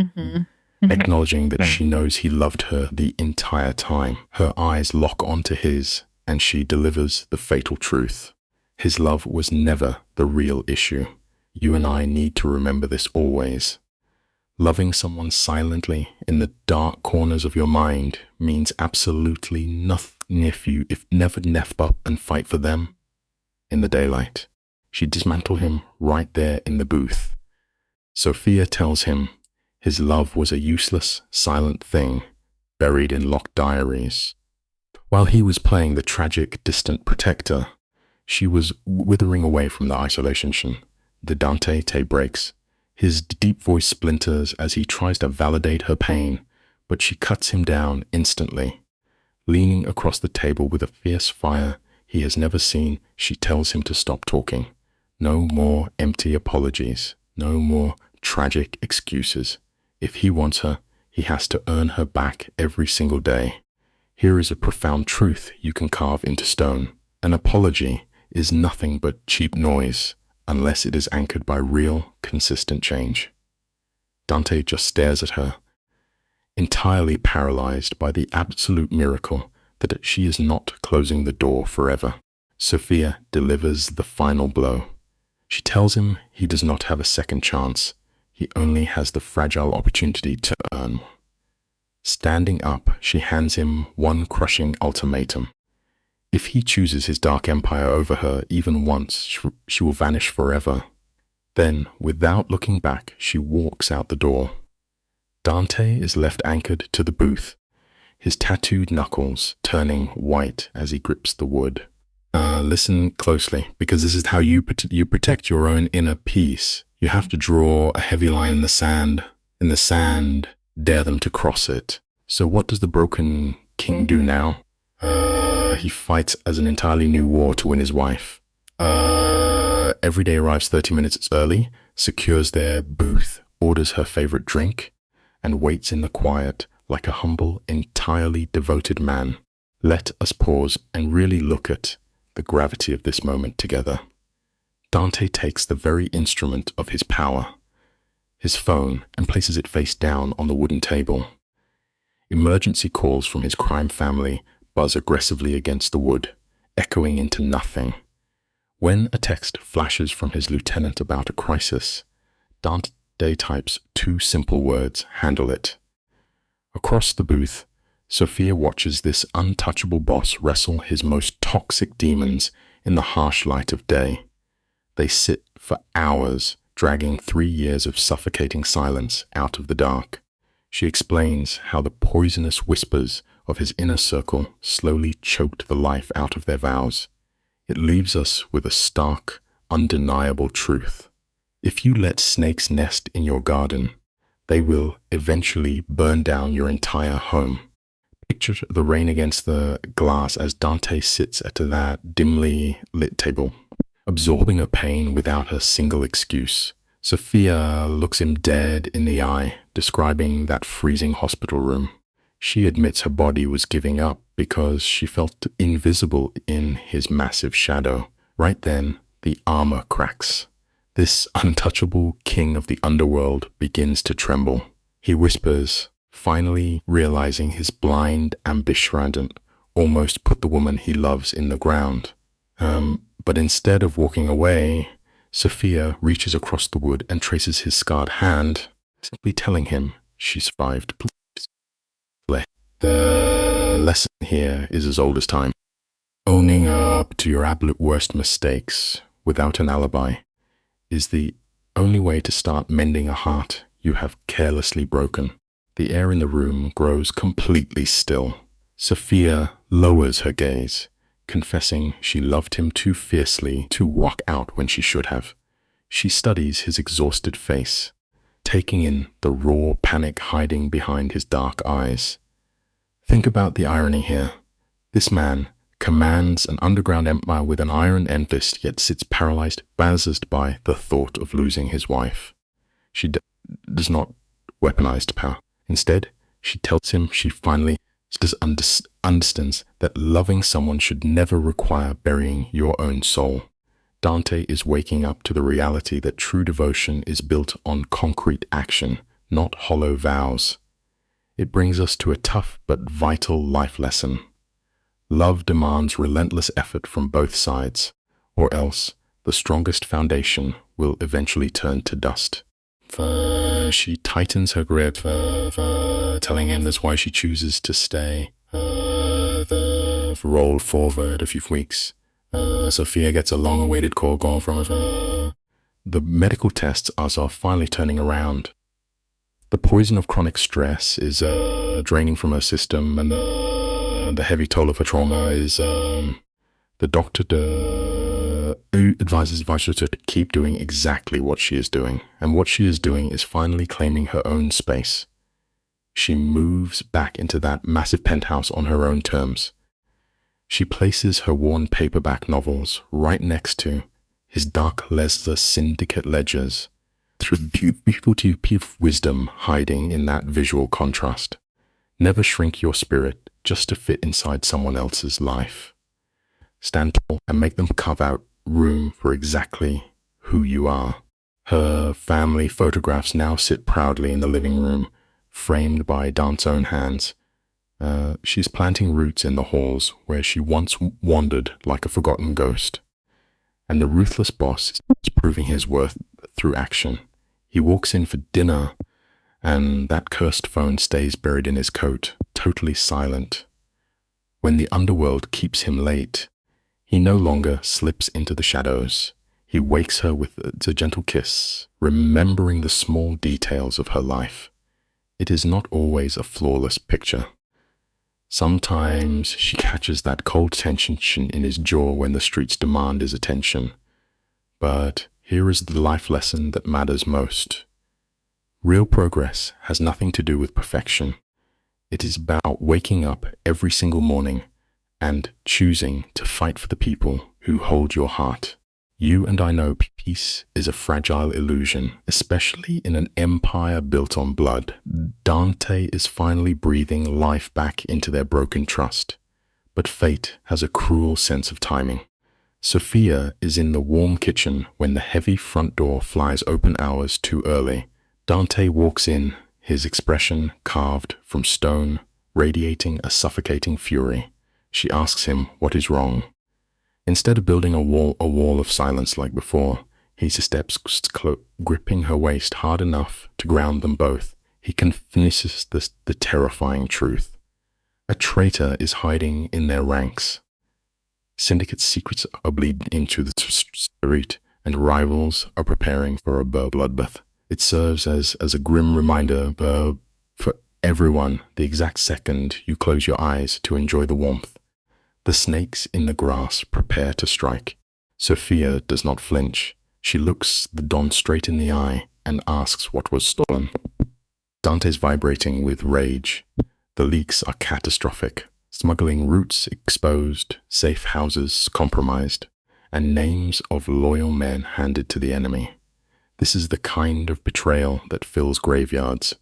Speaker 1: acknowledging that she knows he loved her the entire time. Her eyes lock onto his, and she delivers the fatal truth. His love was never the real issue. You and I need to remember this always. Loving someone silently in the dark corners of your mind means absolutely nothing if you never up and fight for them in the daylight. She dismantled him right there in the booth. Sophia tells him his love was a useless, silent thing buried in locked diaries. While he was playing the tragic, distant protector, she was withering away from the isolation. The Dante breaks. His deep voice splinters as he tries to validate her pain, but she cuts him down instantly. Leaning across the table with a fierce fire he has never seen, she tells him to stop talking. No more empty apologies. No more tragic excuses. If he wants her, he has to earn her back every single day. Here is a profound truth you can carve into stone. An apology is nothing but cheap noise, unless it is anchored by real, consistent change. Dante just stares at her, entirely paralyzed by the absolute miracle that she is not closing the door forever. Sophia delivers the final blow. She tells him he does not have a second chance. He only has the fragile opportunity to earn. Standing up, she hands him one crushing ultimatum. If he chooses his dark empire over her even once, she will vanish forever. Then, without looking back, she walks out the door. Dante is left anchored to the booth, his tattooed knuckles turning white as he grips the wood. Listen closely, because this is how you protect your own inner peace. You have to draw a heavy line in the sand. In the sand, dare them to cross it. So what does the broken king do now? He fights as an entirely new war to win his wife. Every day arrives 30 minutes early, secures their booth, orders her favorite drink, and waits in the quiet like a humble, entirely devoted man. Let us pause and really look at the gravity of this moment together. Dante takes the very instrument of his power, his phone, and places it face down on the wooden table. Emergency calls from his crime family buzz aggressively against the wood, echoing into nothing. When a text flashes from his lieutenant about a crisis, Dante types two simple words: handle it. Across the booth, Sophia watches this untouchable boss wrestle his most toxic demons in the harsh light of day. They sit for hours, dragging 3 years of suffocating silence out of the dark. She explains how the poisonous whispers of his inner circle slowly choked the life out of their vows. It leaves us with a stark, undeniable truth. If you let snakes nest in your garden, they will eventually burn down your entire home. Picture the rain against the glass as Dante sits at that dimly lit table, absorbing her pain without a single excuse. Sophia looks him dead in the eye, describing that freezing hospital room. She admits her body was giving up because she felt invisible in his massive shadow. Right then, the armor cracks. This untouchable king of the underworld begins to tremble. He whispers, finally realizing his blind ambition almost put the woman he loves in the ground. But instead of walking away, Sophia reaches across the wood and traces his scarred hand, simply telling him she survived. The lesson here is as old as time. Owning up to your absolute worst mistakes without an alibi is the only way to start mending a heart you have carelessly broken. The air in the room grows completely still. Sophia lowers her gaze, confessing she loved him too fiercely to walk out when she should have. She studies his exhausted face, taking in the raw panic hiding behind his dark eyes. Think about the irony here. This man commands an underground empire with an iron end fist, yet sits paralyzed, dazzled by the thought of losing his wife. She does not weaponize power. Instead, she tells him she finally understands that loving someone should never require burying your own soul. Dante is waking up to the reality that true devotion is built on concrete action, not hollow vows. It brings us to a tough but vital life lesson. Love demands relentless effort from both sides, or else the strongest foundation will eventually turn to dust. She tightens her grip, telling him that's why she chooses to stay. Roll forward a few weeks. Sophia gets a long-awaited call going from her. The medical tests are finally turning around. The poison of chronic stress is draining from her system, and the heavy toll of her trauma is the doctor advises her to keep doing exactly what she is doing, and what she is doing is finally claiming her own space. She moves back into that massive penthouse on her own terms. She places her worn paperback novels right next to his dark leather syndicate ledgers, through beautiful wisdom hiding in that visual contrast. Never shrink your spirit just to fit inside someone else's life. Stand tall and make them carve out room for exactly who you are. Her family photographs now sit proudly in the living room, framed by Dante's own hands. She's planting roots in the halls where she once wandered like a forgotten ghost. And the ruthless boss is proving his worth through action. He walks in for dinner, and that cursed phone stays buried in his coat, totally silent. When the underworld keeps him late, he no longer slips into the shadows. He wakes her with a gentle kiss, remembering the small details of her life. It is not always a flawless picture. Sometimes she catches that cold tension in his jaw when the streets demand his attention. But here is the life lesson that matters most. Real progress has nothing to do with perfection. It is about waking up every single morning and choosing to fight for the people who hold your heart. You and I know peace is a fragile illusion, especially in an empire built on blood. Dante is finally breathing life back into their broken trust. But fate has a cruel sense of timing. Sophia is in the warm kitchen when the heavy front door flies open hours too early. Dante walks in, his expression carved from stone, radiating a suffocating fury. She asks him what is wrong. Instead of building a wall of silence like before, he steps gripping her waist hard enough to ground them both. He confesses the terrifying truth. A traitor is hiding in their ranks. Syndicate secrets are bleeding into the street, and rivals are preparing for a bloodbath. It serves as a grim reminder for everyone the exact second you close your eyes to enjoy the warmth. The snakes in the grass prepare to strike. Sophia does not flinch. She looks the Don straight in the eye and asks what was stolen. Dante's vibrating with rage. The leaks are catastrophic. Smuggling routes exposed, safe houses compromised, and names of loyal men handed to the enemy. This is the kind of betrayal that fills graveyards.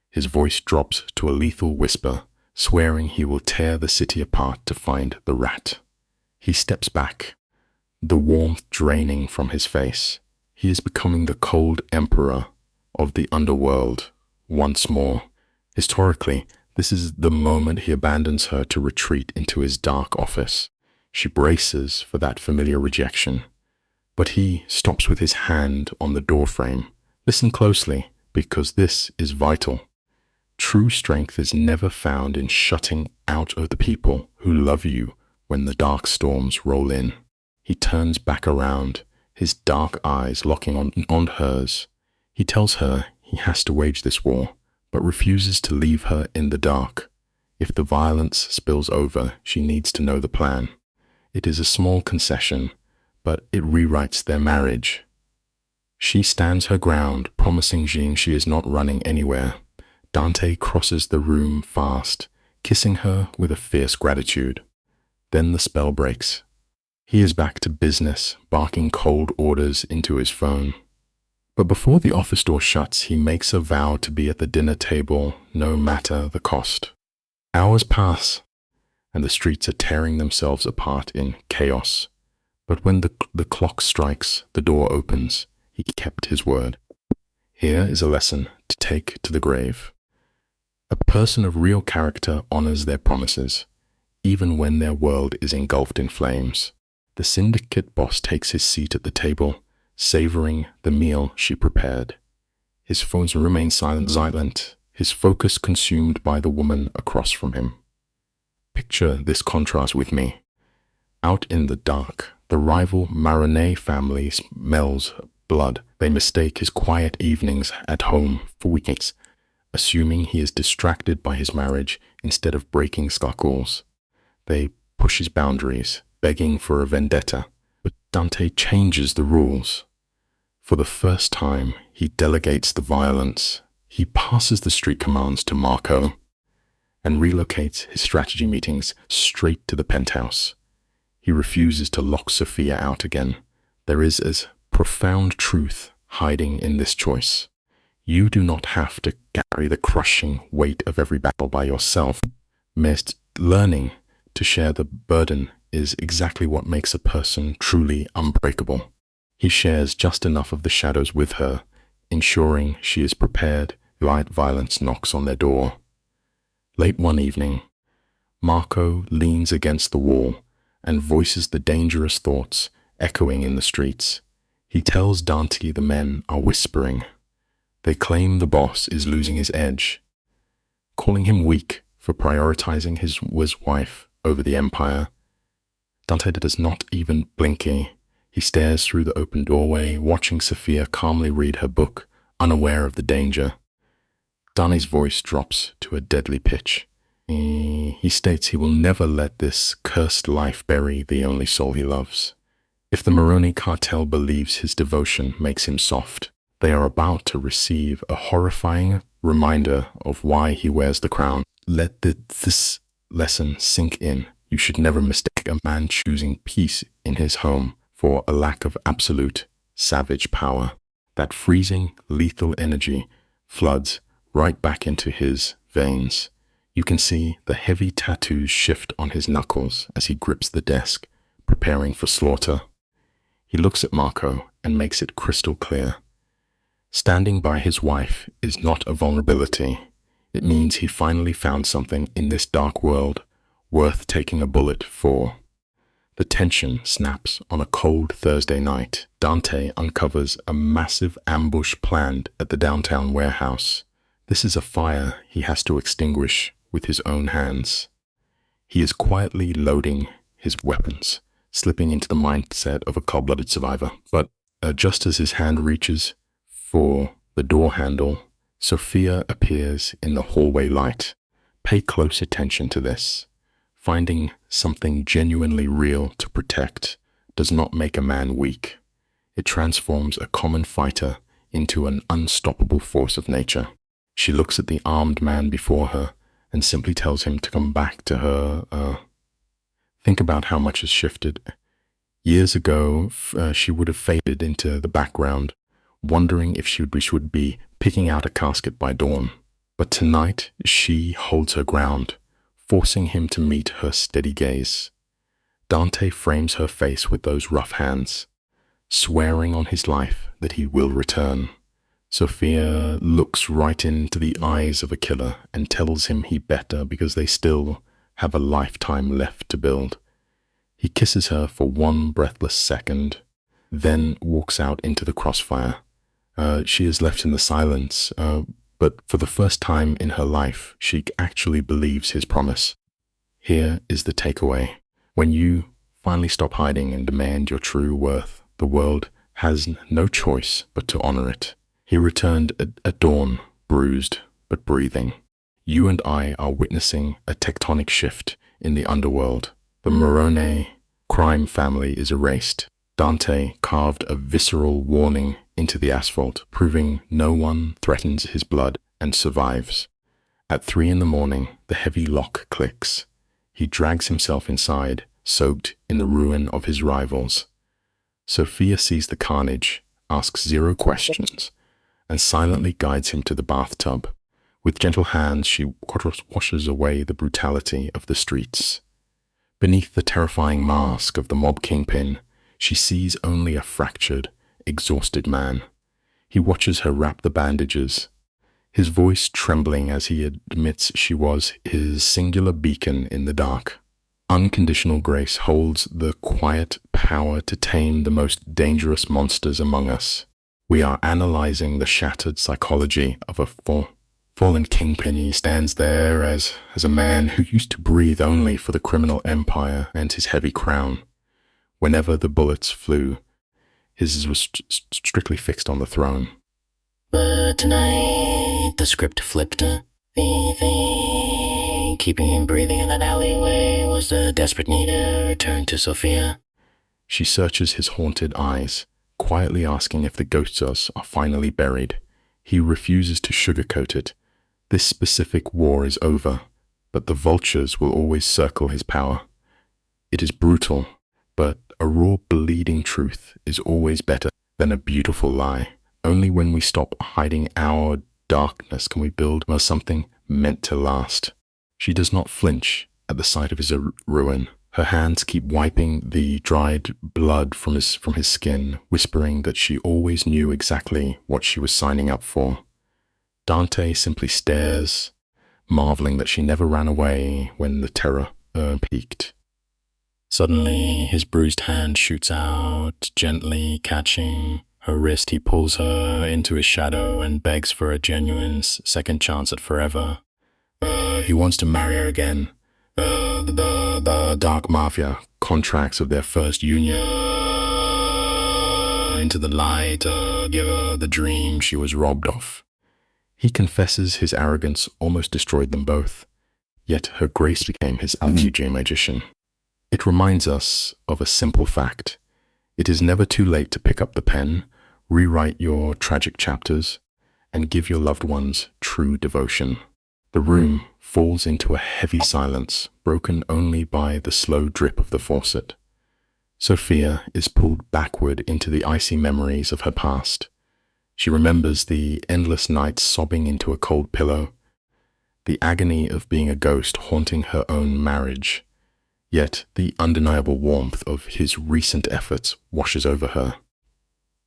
Speaker 1: His voice drops to a lethal whisper, swearing he will tear the city apart to find the rat. He steps back, the warmth draining from his face. He is becoming the cold emperor of the underworld once more. Historically, this is the moment he abandons her to retreat into his dark office. She braces for that familiar rejection, but he stops with his hand on the doorframe. Listen closely, because this is vital. True strength is never found in shutting out of the people who love you when the dark storms roll in. He turns back around, his dark eyes locking on hers. He tells her he has to wage this war, but refuses to leave her in the dark. If the violence spills over, she needs to know the plan. It is a small concession, but it rewrites their marriage. She stands her ground, promising Jean she is not running anywhere. Dante crosses the room fast, kissing her with a fierce gratitude. Then the spell breaks. He is back to business, barking cold orders into his phone. But before the office door shuts, he makes a vow to be at the dinner table, no matter the cost. Hours pass, and the streets are tearing themselves apart in chaos. But when the clock strikes, the door opens. He kept his word. Here is a lesson to take to the grave. A person of real character honors their promises, even when their world is engulfed in flames. The syndicate boss takes his seat at the table, savoring the meal she prepared. His phone remains silent, his focus consumed by the woman across from him. Picture this contrast with me. Out in the dark, the rival Maroney family smells blood. They mistake his quiet evenings at home for weekends, assuming he is distracted by his marriage instead of breaking scuffles. They push his boundaries, begging for a vendetta. But Dante changes the rules. For the first time, he delegates the violence. He passes the street commands to Marco and relocates his strategy meetings straight to the penthouse. He refuses to lock Sophia out again. There is a profound truth hiding in this choice. You do not have to carry the crushing weight of every battle by yourself. Learning to share the burden is exactly what makes a person truly unbreakable. He shares just enough of the shadows with her, ensuring she is prepared if violence knocks on their door. Late one evening, Marco leans against the wall and voices the dangerous thoughts echoing in the streets. He tells Dante the men are whispering. They claim the boss is losing his edge, calling him weak for prioritizing his wife over the empire. Dante does not even blink. He stares through the open doorway, watching Sophia calmly read her book, unaware of the danger. Dante's voice drops to a deadly pitch. He states he will never let this cursed life bury the only soul he loves. If the Moroni cartel believes his devotion makes him soft, they are about to receive a horrifying reminder of why he wears the crown. Let this lesson sink in. You should never mistake a man choosing peace in his home for a lack of absolute, savage power. That freezing, lethal energy floods right back into his veins. You can see the heavy tattoos shift on his knuckles as he grips the desk, preparing for slaughter. He looks at Marco and makes it crystal clear. Standing by his wife is not a vulnerability. It means he finally found something in this dark world worth taking a bullet for. The tension snaps on a cold Thursday night. Dante uncovers a massive ambush planned at the downtown warehouse. This is a fire he has to extinguish with his own hands. He is quietly loading his weapons, slipping into the mindset of a cold-blooded survivor. But just as his hand reaches for the door handle, Sophia appears in the hallway light. Pay close attention to this. Finding something genuinely real to protect does not make a man weak. It transforms a common fighter into an unstoppable force of nature. She looks at the armed man before her and simply tells him to come back to her. Think about how much has shifted. Years ago, she would have faded into the background, wondering if she would be picking out a casket by dawn. But tonight, she holds her ground, forcing him to meet her steady gaze. Dante frames her face with those rough hands, swearing on his life that he will return. Sophia looks right into the eyes of a killer and tells him he better because they still have a lifetime left to build. He kisses her for one breathless second, then walks out into the crossfire. She is left in the silence, but for the first time in her life, she actually believes his promise. Here is the takeaway. When you finally stop hiding and demand your true worth, the world has no choice but to honor it. He returned at dawn, bruised but breathing. You and I are witnessing a tectonic shift in the underworld. The Moroni crime family is erased. Dante carved a visceral warning into the asphalt, proving no one threatens his blood and survives. At 3 a.m, the heavy lock clicks. He drags himself inside, soaked in the ruin of his rivals. Sophia sees the carnage, asks 0 questions, and silently guides him to the bathtub. With gentle hands, she washes away the brutality of the streets. Beneath the terrifying mask of the mob kingpin, she sees only a fractured, exhausted man. He watches her wrap the bandages, his voice trembling as he admits she was his singular beacon in the dark. Unconditional grace holds the quiet power to tame the most dangerous monsters among us. We are analyzing the shattered psychology of a fallen kingpin. He stands there as a man who used to breathe only for the criminal empire and his heavy crown. Whenever the bullets flew, his was strictly fixed on the throne.
Speaker 2: But tonight, the script flipped. The thing keeping him breathing in that alleyway was the desperate need to return to Sophia.
Speaker 1: She searches his haunted eyes, quietly asking if the ghosts are finally buried. He refuses to sugarcoat it. This specific war is over, but the vultures will always circle his power. It is brutal, but a raw, bleeding truth is always better than a beautiful lie. Only when we stop hiding our darkness can we build something meant to last. She does not flinch at the sight of his ruin. Her hands keep wiping the dried blood from his skin, whispering that she always knew exactly what she was signing up for. Dante simply stares, marveling that she never ran away when the terror peaked.
Speaker 2: Suddenly, his bruised hand shoots out, gently catching her wrist. He pulls her into his shadow and begs for a genuine second chance at forever.
Speaker 1: He wants to marry her again. The dark mafia contracts of their first union into the light, give her the dream she was robbed of. He confesses his arrogance almost destroyed them both, yet her grace became his algae magician. It reminds us of a simple fact. It is never too late to pick up the pen, rewrite your tragic chapters, and give your loved ones true devotion. The room falls into a heavy silence, broken only by the slow drip of the faucet. Sophia is pulled backward into the icy memories of her past. She remembers the endless nights sobbing into a cold pillow, the agony of being a ghost haunting her own marriage. Yet the undeniable warmth of his recent efforts washes over her.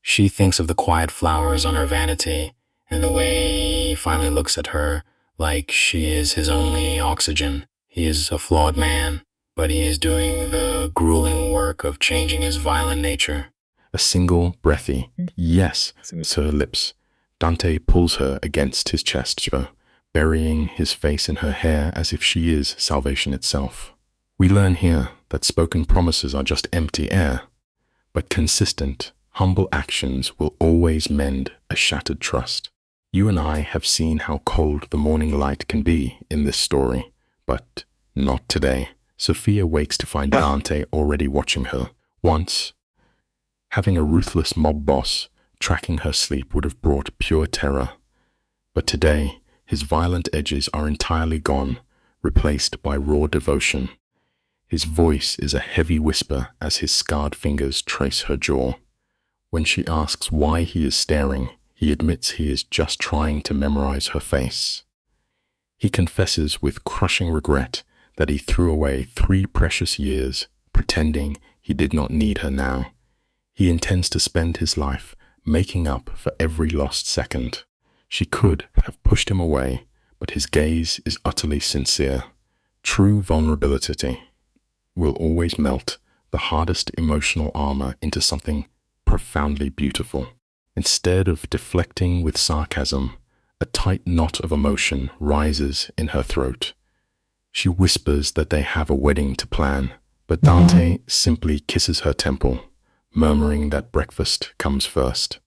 Speaker 2: She thinks of the quiet flowers on her vanity, and the way he finally looks at her like she is his only oxygen. He is a flawed man, but he is doing the grueling work of changing his violent nature.
Speaker 1: A single breathy yes is her lips. Dante pulls her against his chest, burying his face in her hair as if she is salvation itself. We learn here that spoken promises are just empty air, but consistent, humble actions will always mend a shattered trust. You and I have seen how cold the morning light can be in this story, but not today. Sophia wakes to find Dante already watching her. Once, having a ruthless mob boss tracking her sleep would have brought pure terror. But today, his violent edges are entirely gone, replaced by raw devotion. His voice is a heavy whisper as his scarred fingers trace her jaw. When she asks why he is staring, he admits he is just trying to memorize her face. He confesses with crushing regret that he threw away 3 precious years, pretending he did not need her now. He intends to spend his life making up for every lost second. She could have pushed him away, but his gaze is utterly sincere. True vulnerability will always melt the hardest emotional armor into something profoundly beautiful. Instead of deflecting with sarcasm, a tight knot of emotion rises in her throat. She whispers that they have a wedding to plan, but Dante simply kisses her temple, murmuring that breakfast comes first.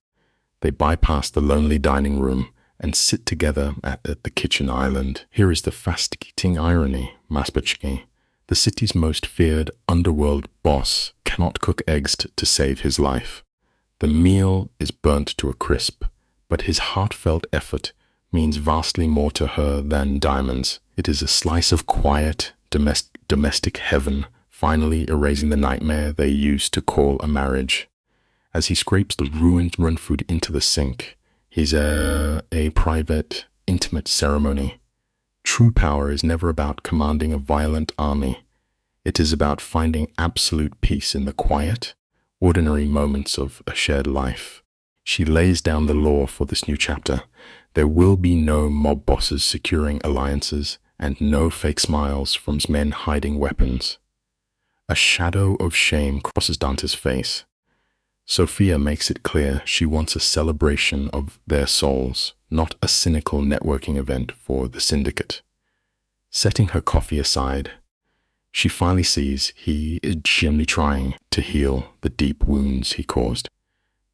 Speaker 1: They bypass the lonely dining room and sit together at the kitchen island. Here is the fascinating irony, Maspachki. The city's most feared underworld boss cannot cook eggs to save his life. The meal is burnt to a crisp, but his heartfelt effort means vastly more to her than diamonds. It is a slice of quiet, domestic heaven, finally erasing the nightmare they used to call a marriage. As he scrapes the ruined run food into the sink, he's a private, intimate ceremony. True power is never about commanding a violent army. It is about finding absolute peace in the quiet, ordinary moments of a shared life. She lays down the law for this new chapter. There will be no mob bosses securing alliances and no fake smiles from men hiding weapons. A shadow of shame crosses Dante's face. Sophia makes it clear she wants a celebration of their souls, not a cynical networking event for the syndicate. Setting her coffee aside, she finally sees he is genuinely trying to heal the deep wounds he caused.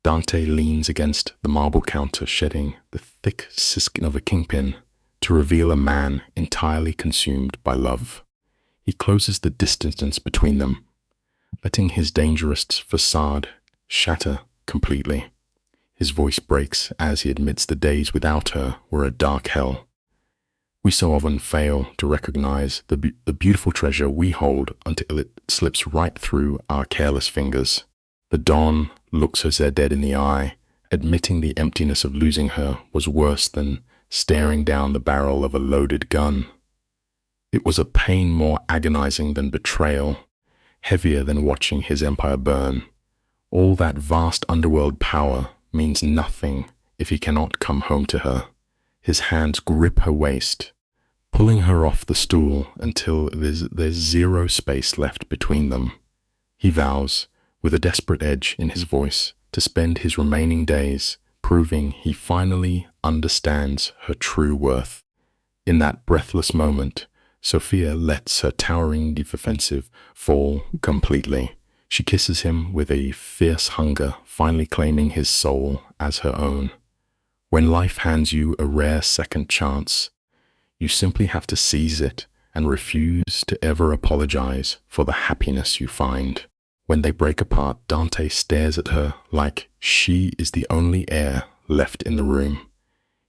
Speaker 1: Dante leans against the marble counter, shedding the thick skin of a kingpin to reveal a man entirely consumed by love. He closes the distance between them, letting his dangerous facade shatter completely. His voice breaks as he admits the days without her were a dark hell. We so often fail to recognize the beautiful treasure we hold until it slips right through our careless fingers. The Don looks her dead in the eye, admitting the emptiness of losing her was worse than staring down the barrel of a loaded gun. It was a pain more agonizing than betrayal. heavier than watching his empire burn. All that vast underworld power means nothing if he cannot come home to her. His hands grip her waist, pulling her off the stool until there's zero space left between them. He vows, with a desperate edge in his voice, to spend his remaining days proving he finally understands her true worth. In that breathless moment, Sophia lets her towering defensive fall completely. She kisses him with a fierce hunger, finally claiming his soul as her own. When life hands you a rare second chance, you simply have to seize it and refuse to ever apologize for the happiness you find. When they break apart, Dante stares at her like she is the only heir left in the room.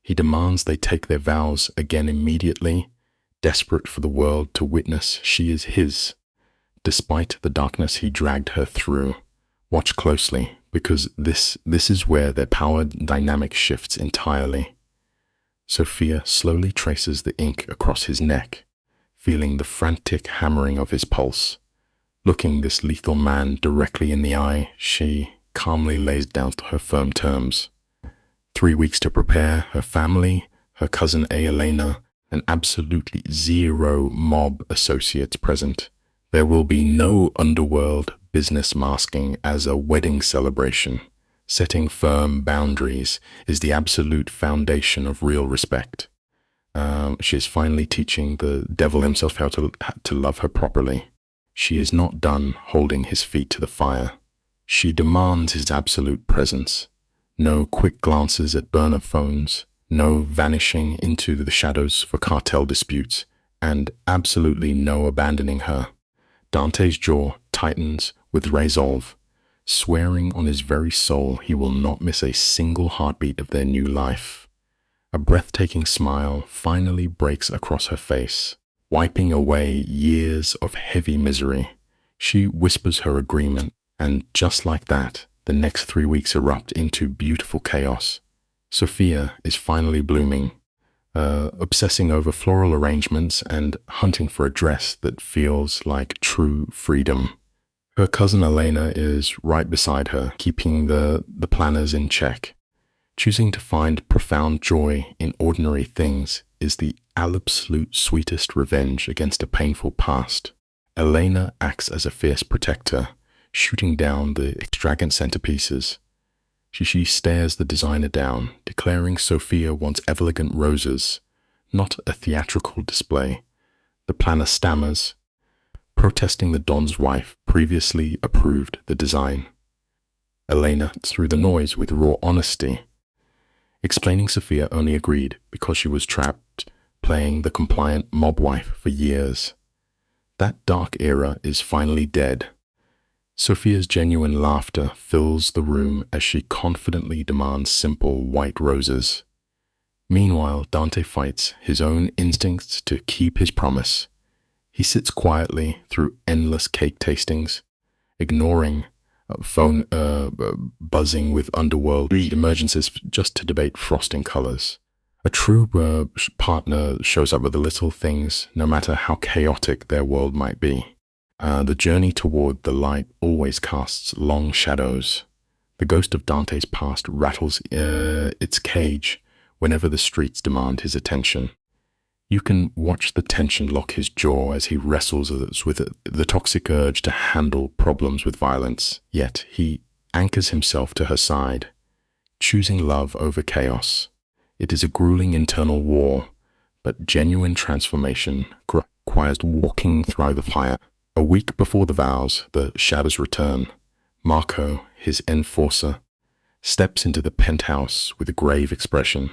Speaker 1: He demands they take their vows again immediately, desperate for the world to witness she is his, despite the darkness he dragged her through. Watch closely, because this is where their power dynamic shifts entirely. Sophia slowly traces the ink across his neck, feeling the frantic hammering of his pulse. Looking this lethal man directly in the eye, she calmly lays down her firm terms. 3 weeks to prepare, her family, her cousin Elena, and absolutely zero mob associates present. There will be no underworld business masking as a wedding celebration. Setting firm boundaries is the absolute foundation of real respect. She is finally teaching the devil himself how to love her properly. She is not done holding his feet to the fire. She demands his absolute presence. No quick glances at burner phones, no vanishing into the shadows for cartel disputes, and absolutely no abandoning her. Dante's jaw tightens with resolve, swearing on his very soul he will not miss a single heartbeat of their new life. A breathtaking smile finally breaks across her face. Wiping away years of heavy misery, she whispers her agreement, and just like that, the next 3 weeks erupt into beautiful chaos. Sophia is finally blooming, obsessing over floral arrangements and hunting for a dress that feels like true freedom. Her cousin Elena is right beside her, keeping the planners in check. Choosing to find profound joy in ordinary things is the absolute sweetest revenge against a painful past. Elena acts as a fierce protector, shooting down the extravagant centerpieces. She stares the designer down, declaring Sophia wants elegant roses, not a theatrical display. The planner stammers, protesting the Don's wife previously approved the design. Elena, through the noise with raw honesty, explaining Sophia only agreed because she was trapped playing the compliant mob wife for years. That dark era is finally dead. Sophia's genuine laughter fills the room as she confidently demands simple white roses. Meanwhile, Dante fights his own instincts to keep his promise. He sits quietly through endless cake tastings, ignoring phone buzzing with underworld emergencies just to debate frosting colors. A true partner shows up with the little things, no matter how chaotic their world might be. The journey toward the light always casts long shadows. The ghost of Dante's past rattles its cage whenever the streets demand his attention. You can watch the tension lock his jaw as he wrestles with the toxic urge to handle problems with violence, yet he anchors himself to her side, choosing love over chaos. It is a grueling internal war, but genuine transformation requires walking through the fire. A week before the vows, the shadows return. Marco, his enforcer, steps into the penthouse with a grave expression.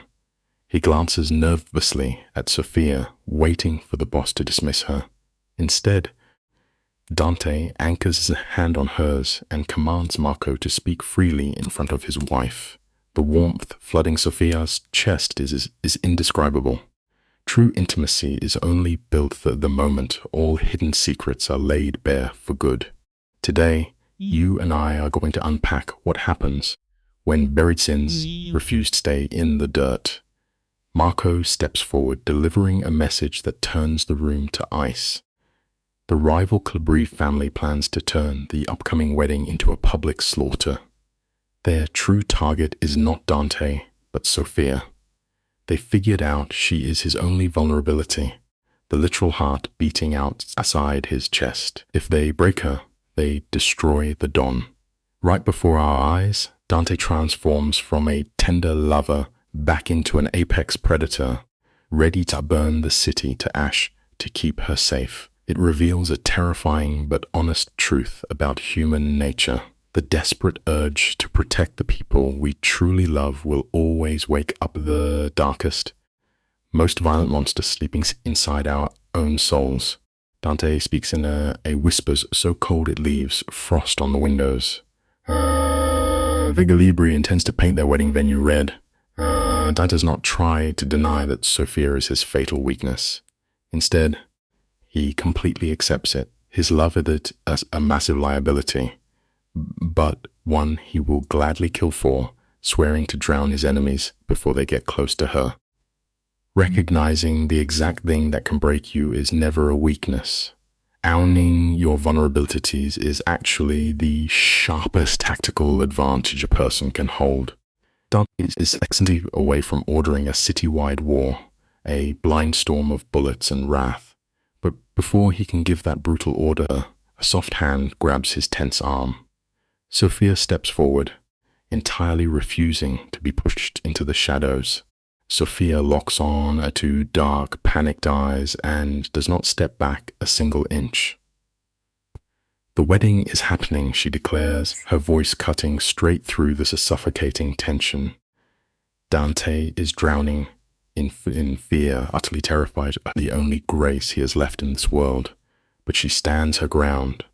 Speaker 1: He glances nervously at Sophia, waiting for the boss to dismiss her. Instead, Dante anchors his hand on hers and commands Marco to speak freely in front of his wife. The warmth flooding Sophia's chest is indescribable. True intimacy is only built the moment all hidden secrets are laid bare for good. Today, you and I are going to unpack what happens when buried sins refuse to stay in the dirt. Marco steps forward, delivering a message that turns the room to ice. The rival Calabri family plans to turn the upcoming wedding into a public slaughter. Their true target is not Dante, but Sophia. They figured out she is his only vulnerability, the literal heart beating outside his chest. If they break her, they destroy the Don. Right before our eyes, Dante transforms from a tender lover back into an apex predator, ready to burn the city to ash to keep her safe. It reveals a terrifying but honest truth about human nature. The desperate urge to protect the people we truly love will always wake up the darkest, most violent monster sleeping inside our own souls. Dante speaks in a whispers so cold it leaves frost on the windows. Vigalibri intends to paint their wedding venue red. Dante does not try to deny that Sophia is his fatal weakness. Instead, he completely accepts it. His love is it as a massive liability, but one he will gladly kill for, swearing to drown his enemies before they get close to her. Recognizing the exact thing that can break you is never a weakness. Owning your vulnerabilities is actually the sharpest tactical advantage a person can hold. Dante is excellently away from ordering a citywide war, a blind storm of bullets and wrath. But before he can give that brutal order, a soft hand grabs his tense arm. Sophia steps forward, entirely refusing to be pushed into the shadows. Sophia locks on her two dark, panicked eyes and does not step back a single inch. The wedding is happening, she declares, her voice cutting straight through the suffocating tension. Dante is drowning in fear, utterly terrified of the only grace he has left in this world. But she stands her ground,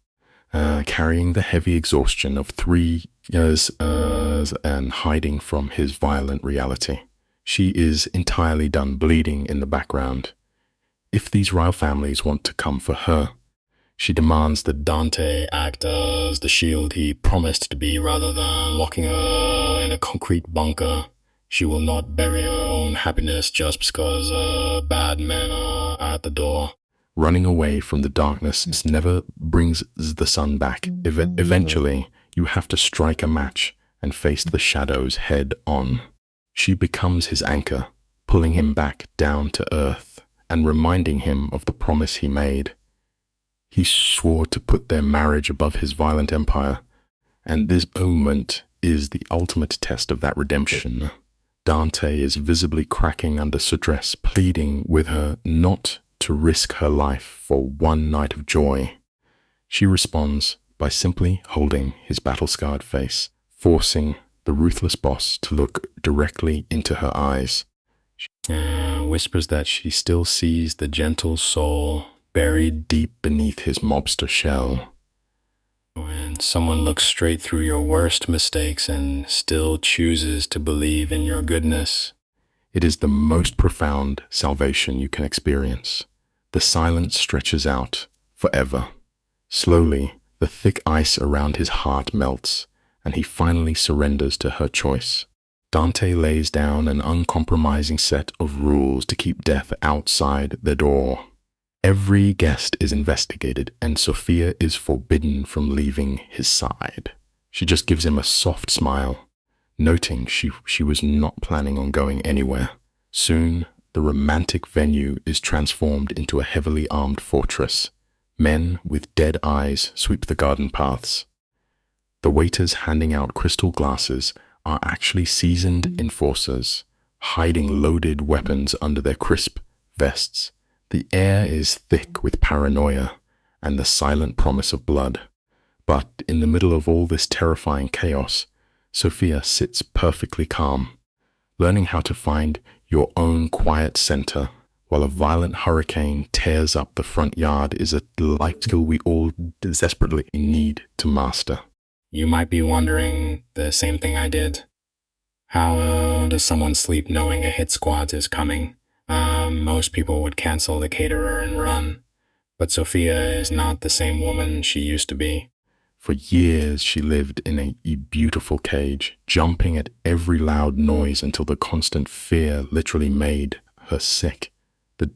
Speaker 1: carrying the heavy exhaustion of 3 years and hiding from his violent reality. She is entirely done bleeding in the background. If these rival families want to come for her, she demands that Dante act as the shield he promised to be rather than locking her in a concrete bunker. She will not bury her own happiness just because bad men are at the door. Running away from the darkness never brings the sun back. Eventually, you have to strike a match and face the shadows head on. She becomes his anchor, pulling him back down to earth and reminding him of the promise he made. He swore to put their marriage above his violent empire, and this moment is the ultimate test of that redemption. Dante is visibly cracking under stress, pleading with her not to risk her life for one night of joy. She responds by simply holding his battle-scarred face, forcing the ruthless boss to look directly into her eyes. She whispers that she still sees the gentle soul buried deep beneath his mobster shell. When someone looks straight through your worst mistakes and still chooses to believe in your goodness, it is the most profound salvation you can experience. The silence stretches out forever. Slowly, the thick ice around his heart melts, and he finally surrenders to her choice. Dante lays down an uncompromising set of rules to keep death outside the door. Every guest is investigated, and Sophia is forbidden from leaving his side. She just gives him a soft smile, noting she was not planning on going anywhere. Soon, the romantic venue is transformed into a heavily armed fortress. Men with dead eyes sweep the garden paths. The waiters handing out crystal glasses are actually seasoned enforcers, hiding loaded weapons under their crisp vests. The air is thick with paranoia and the silent promise of blood. But in the middle of all this terrifying chaos, Sophia sits perfectly calm, learning how to find your own quiet center while a violent hurricane tears up the front yard is a life skill we all desperately need to master.
Speaker 2: You might be wondering the same thing I did. How does someone sleep knowing a hit squad is coming? Most people would cancel the caterer and run. But Sophia is not the same woman she used to be.
Speaker 1: For years, she lived in a beautiful cage, jumping at every loud noise until the constant fear literally made her sick.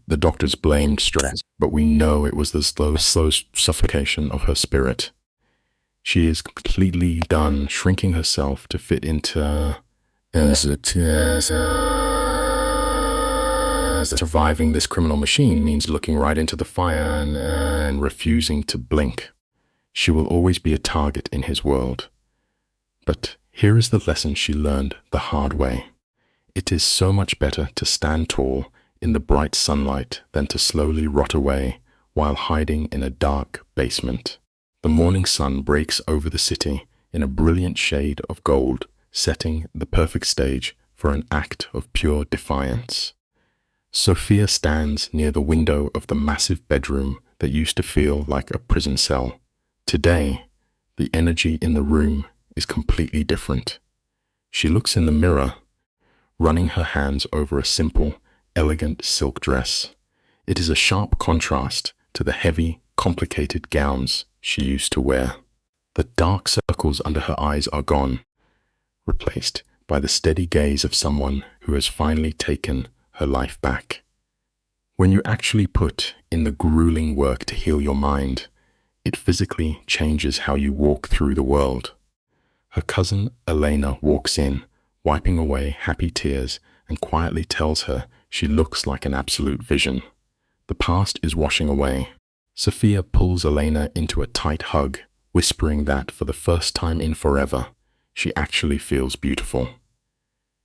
Speaker 1: The doctors blamed stress, but we know it was the slow suffocation of her spirit. She is completely done shrinking herself to fit into surviving this criminal machine means looking right into the fire and refusing to blink. She will always be a target in his world. But here is the lesson she learned the hard way. It is so much better to stand tall in the bright sunlight than to slowly rot away while hiding in a dark basement. The morning sun breaks over the city in a brilliant shade of gold, setting the perfect stage for an act of pure defiance. Sophia stands near the window of the massive bedroom that used to feel like a prison cell. Today, the energy in the room is completely different. She looks in the mirror, running her hands over a simple, elegant silk dress. It is a sharp contrast to the heavy, complicated gowns she used to wear. The dark circles under her eyes are gone, replaced by the steady gaze of someone who has finally taken her life back. When you actually put in the grueling work to heal your mind, it physically changes how you walk through the world. Her cousin Elena walks in, wiping away happy tears, and quietly tells her she looks like an absolute vision. The past is washing away. Sophia pulls Elena into a tight hug, whispering that for the first time in forever, she actually feels beautiful.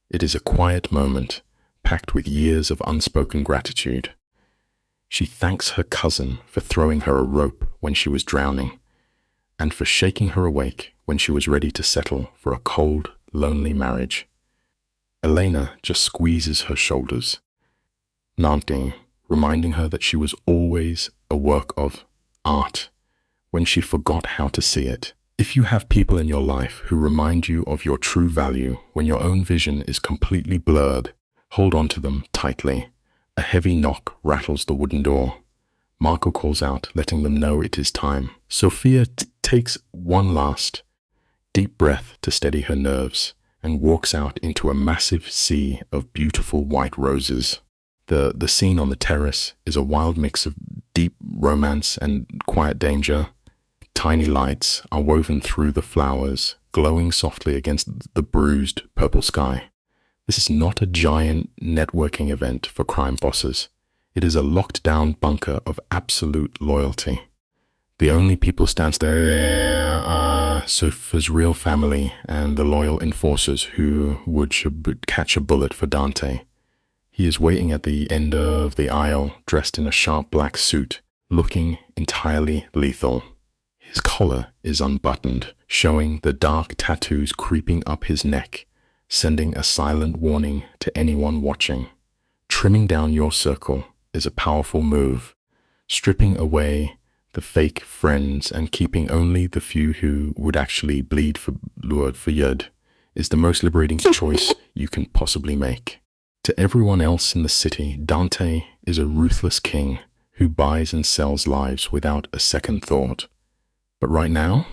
Speaker 1: It is a quiet moment, packed with years of unspoken gratitude. She thanks her cousin for throwing her a rope when she was drowning, and for shaking her awake when she was ready to settle for a cold, lonely marriage. Elena just squeezes her shoulders, nodding, reminding her that she was always a work of art when she forgot how to see it. If you have people in your life who remind you of your true value when your own vision is completely blurred, hold on to them tightly. A heavy knock rattles the wooden door. Marco calls out, letting them know it is time. Sophia takes one last, deep breath to steady her nerves and walks out into a massive sea of beautiful white roses. The scene on the terrace is a wild mix of deep romance and quiet danger. Tiny lights are woven through the flowers, glowing softly against the bruised purple sky. This is not a giant networking event for crime bosses. It is a locked-down bunker of absolute loyalty. The only people standing there are Sophia's real family and the loyal enforcers who would catch a bullet for Dante. He is waiting at the end of the aisle, dressed in a sharp black suit, looking entirely lethal. His collar is unbuttoned, showing the dark tattoos creeping up his neck, sending a silent warning to anyone watching. Trimming down your circle is a powerful move, stripping away the fake friends and keeping only the few who would actually bleed for Yud is the most liberating choice you can possibly make. To everyone else in the city, Dante is a ruthless king who buys and sells lives without a second thought. But right now,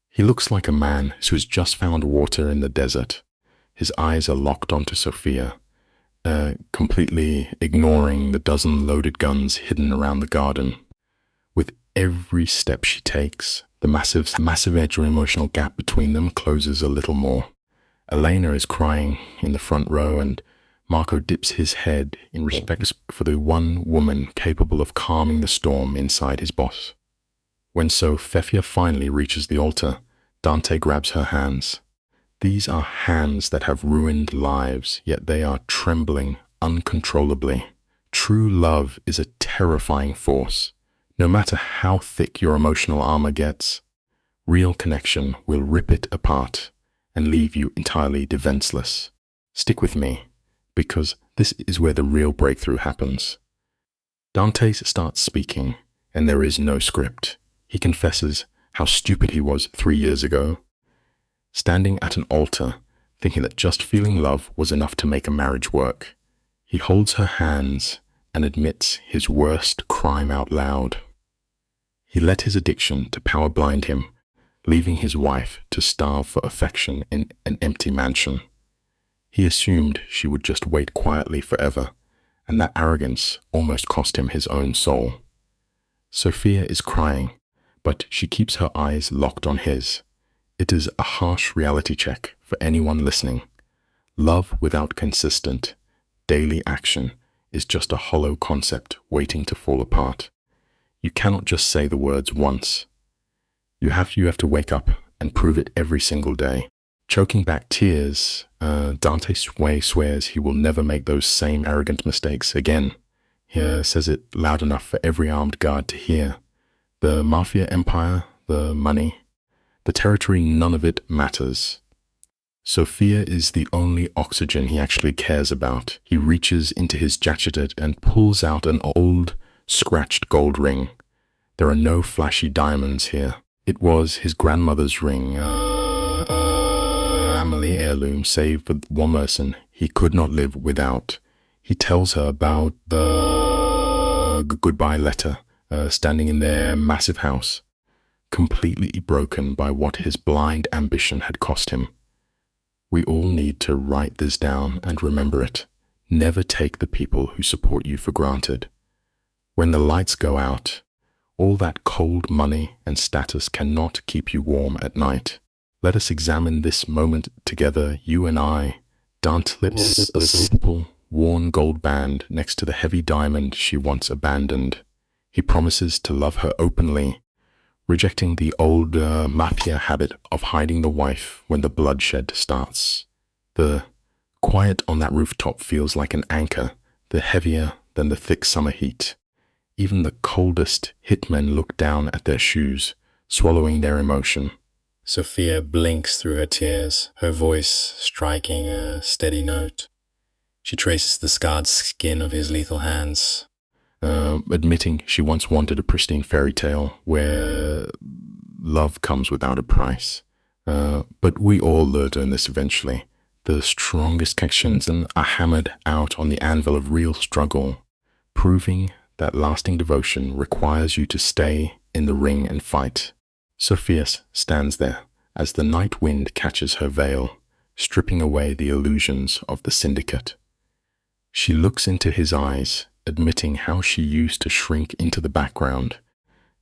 Speaker 1: he looks like a man who has just found water in the desert. His eyes are locked onto Sophia, completely ignoring the dozen loaded guns hidden around the garden. With every step she takes, the massive emotional gap between them closes a little more. Elena is crying in the front row, and Marco dips his head in respect for the one woman capable of calming the storm inside his boss. When Sophia finally reaches the altar, Dante grabs her hands. These are hands that have ruined lives, yet they are trembling uncontrollably. True love is a terrifying force. No matter how thick your emotional armor gets, real connection will rip it apart and leave you entirely defenseless. Stick with me, because this is where the real breakthrough happens. Dante starts speaking, and there is no script. He confesses how stupid he was 3 years ago, standing at an altar, thinking that just feeling love was enough to make a marriage work. He holds her hands and admits his worst crime out loud. He let his addiction to power blind him, leaving his wife to starve for affection in an empty mansion. He assumed she would just wait quietly forever, and that arrogance almost cost him his own soul. Sophia is crying, but she keeps her eyes locked on his. It is a harsh reality check for anyone listening. Love without consistent, daily action is just a hollow concept waiting to fall apart. You cannot just say the words once. You have to wake up and prove it every single day. Choking back tears, Dante swears he will never make those same arrogant mistakes again. He says it loud enough for every armed guard to hear. The Mafia empire, the money, the territory, none of it matters. Sophia is the only oxygen he actually cares about. He reaches into his jacket and pulls out an old, scratched gold ring. There are no flashy diamonds here. It was his grandmother's ring, family heirloom, save for one person he could not live without. He tells her about the goodbye letter standing in their massive house, completely broken by what his blind ambition had cost him. We all need to write this down and remember it. Never take the people who support you for granted. When the lights go out, all that cold money and status cannot keep you warm at night. Let us examine this moment together, you and I. Dante slips a simple, worn gold band next to the heavy diamond she once abandoned. He promises to love her openly, rejecting the old Mafia habit of hiding the wife when the bloodshed starts. The quiet on that rooftop feels like an anchor, the heavier than the thick summer heat. Even the coldest hitmen look down at their shoes, swallowing their emotion.
Speaker 2: Sophia blinks through her tears, her voice striking a steady note. She traces the scarred skin of his lethal hands,
Speaker 1: admitting she once wanted a pristine fairy tale where love comes without a price. But we all learn this eventually. The strongest connections are hammered out on the anvil of real struggle, proving that lasting devotion requires you to stay in the ring and fight. Sophia stands there as the night wind catches her veil, stripping away the illusions of the syndicate. She looks into his eyes, admitting how she used to shrink into the background,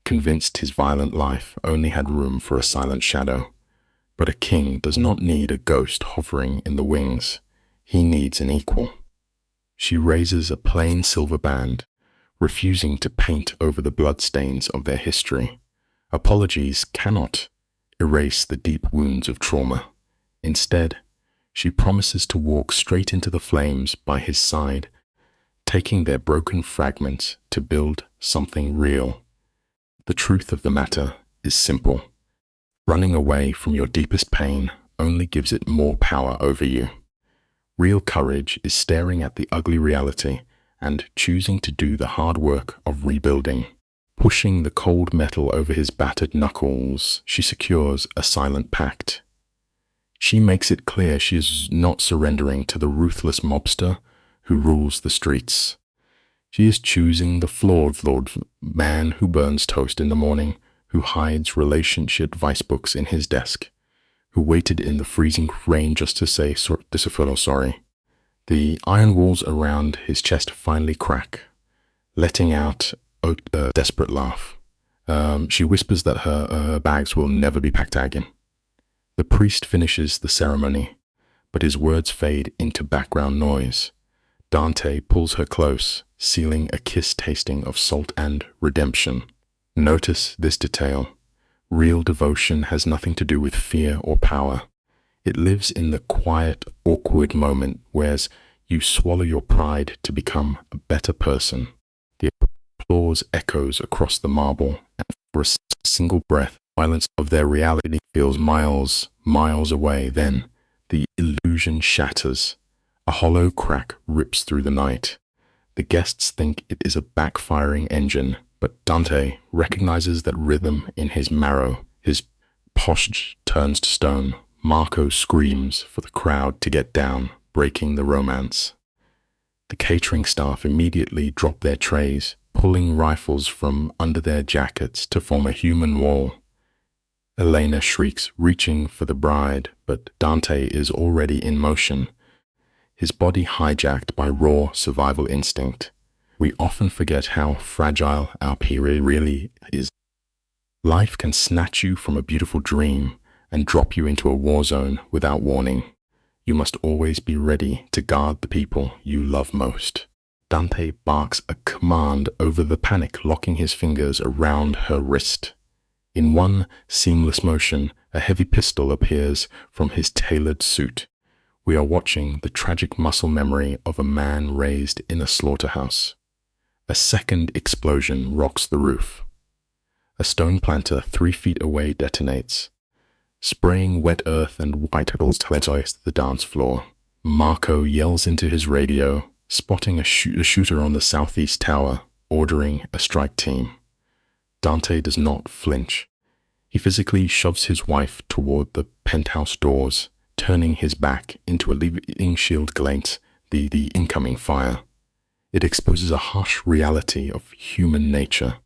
Speaker 1: convinced his violent life only had room for a silent shadow. But a king does not need a ghost hovering in the wings. He needs an equal. She raises a plain silver band, refusing to paint over the bloodstains of their history. Apologies cannot erase the deep wounds of trauma. Instead, she promises to walk straight into the flames by his side, taking their broken fragments to build something real. The truth of the matter is simple. Running away from your deepest pain only gives it more power over you. Real courage is staring at the ugly reality and choosing to do the hard work of rebuilding. Pushing the cold metal over his battered knuckles, she secures a silent pact. She makes it clear she is not surrendering to the ruthless mobster who rules the streets. She is choosing the flawed man who burns toast in the morning, who hides relationship vice books in his desk, who waited in the freezing rain just to say sorry. The iron walls around his chest finally crack, letting out a desperate laugh. She whispers that her bags will never be packed again. The priest finishes the ceremony, but his words fade into background noise. Dante pulls her close, sealing a kiss tasting of salt and redemption. Notice this detail. Real devotion has nothing to do with fear or power. It lives in the quiet, awkward moment where you swallow your pride to become a better person. The applause echoes across the marble, and for a single breath, the silence of their reality feels miles away. Then, the illusion shatters. A hollow crack rips through the night. The guests think it is a backfiring engine, but Dante recognizes that rhythm in his marrow. His posture turns to stone. Marco screams for the crowd to get down, breaking the romance. The catering staff immediately drop their trays, pulling rifles from under their jackets to form a human wall. Elena shrieks, reaching for the bride, but Dante is already in motion. his body hijacked by raw survival instinct. We often forget how fragile our period really is. Life can snatch you from a beautiful dream and drop you into a war zone without warning. You must always be ready to guard the people you love most. Dante barks a command over the panic, locking his fingers around her wrist. In one seamless motion, a heavy pistol appears from his tailored suit. We are watching the tragic muscle memory of a man raised in a slaughterhouse. A second explosion rocks the roof. A stone planter 3 feet away detonates, spraying wet earth and white petals to the dance floor. Marco yells into his radio, spotting a shooter on the southeast tower, ordering a strike team. Dante does not flinch. He physically shoves his wife toward the penthouse doors, turning his back into a living shield against the incoming fire. It exposes a harsh reality of human nature.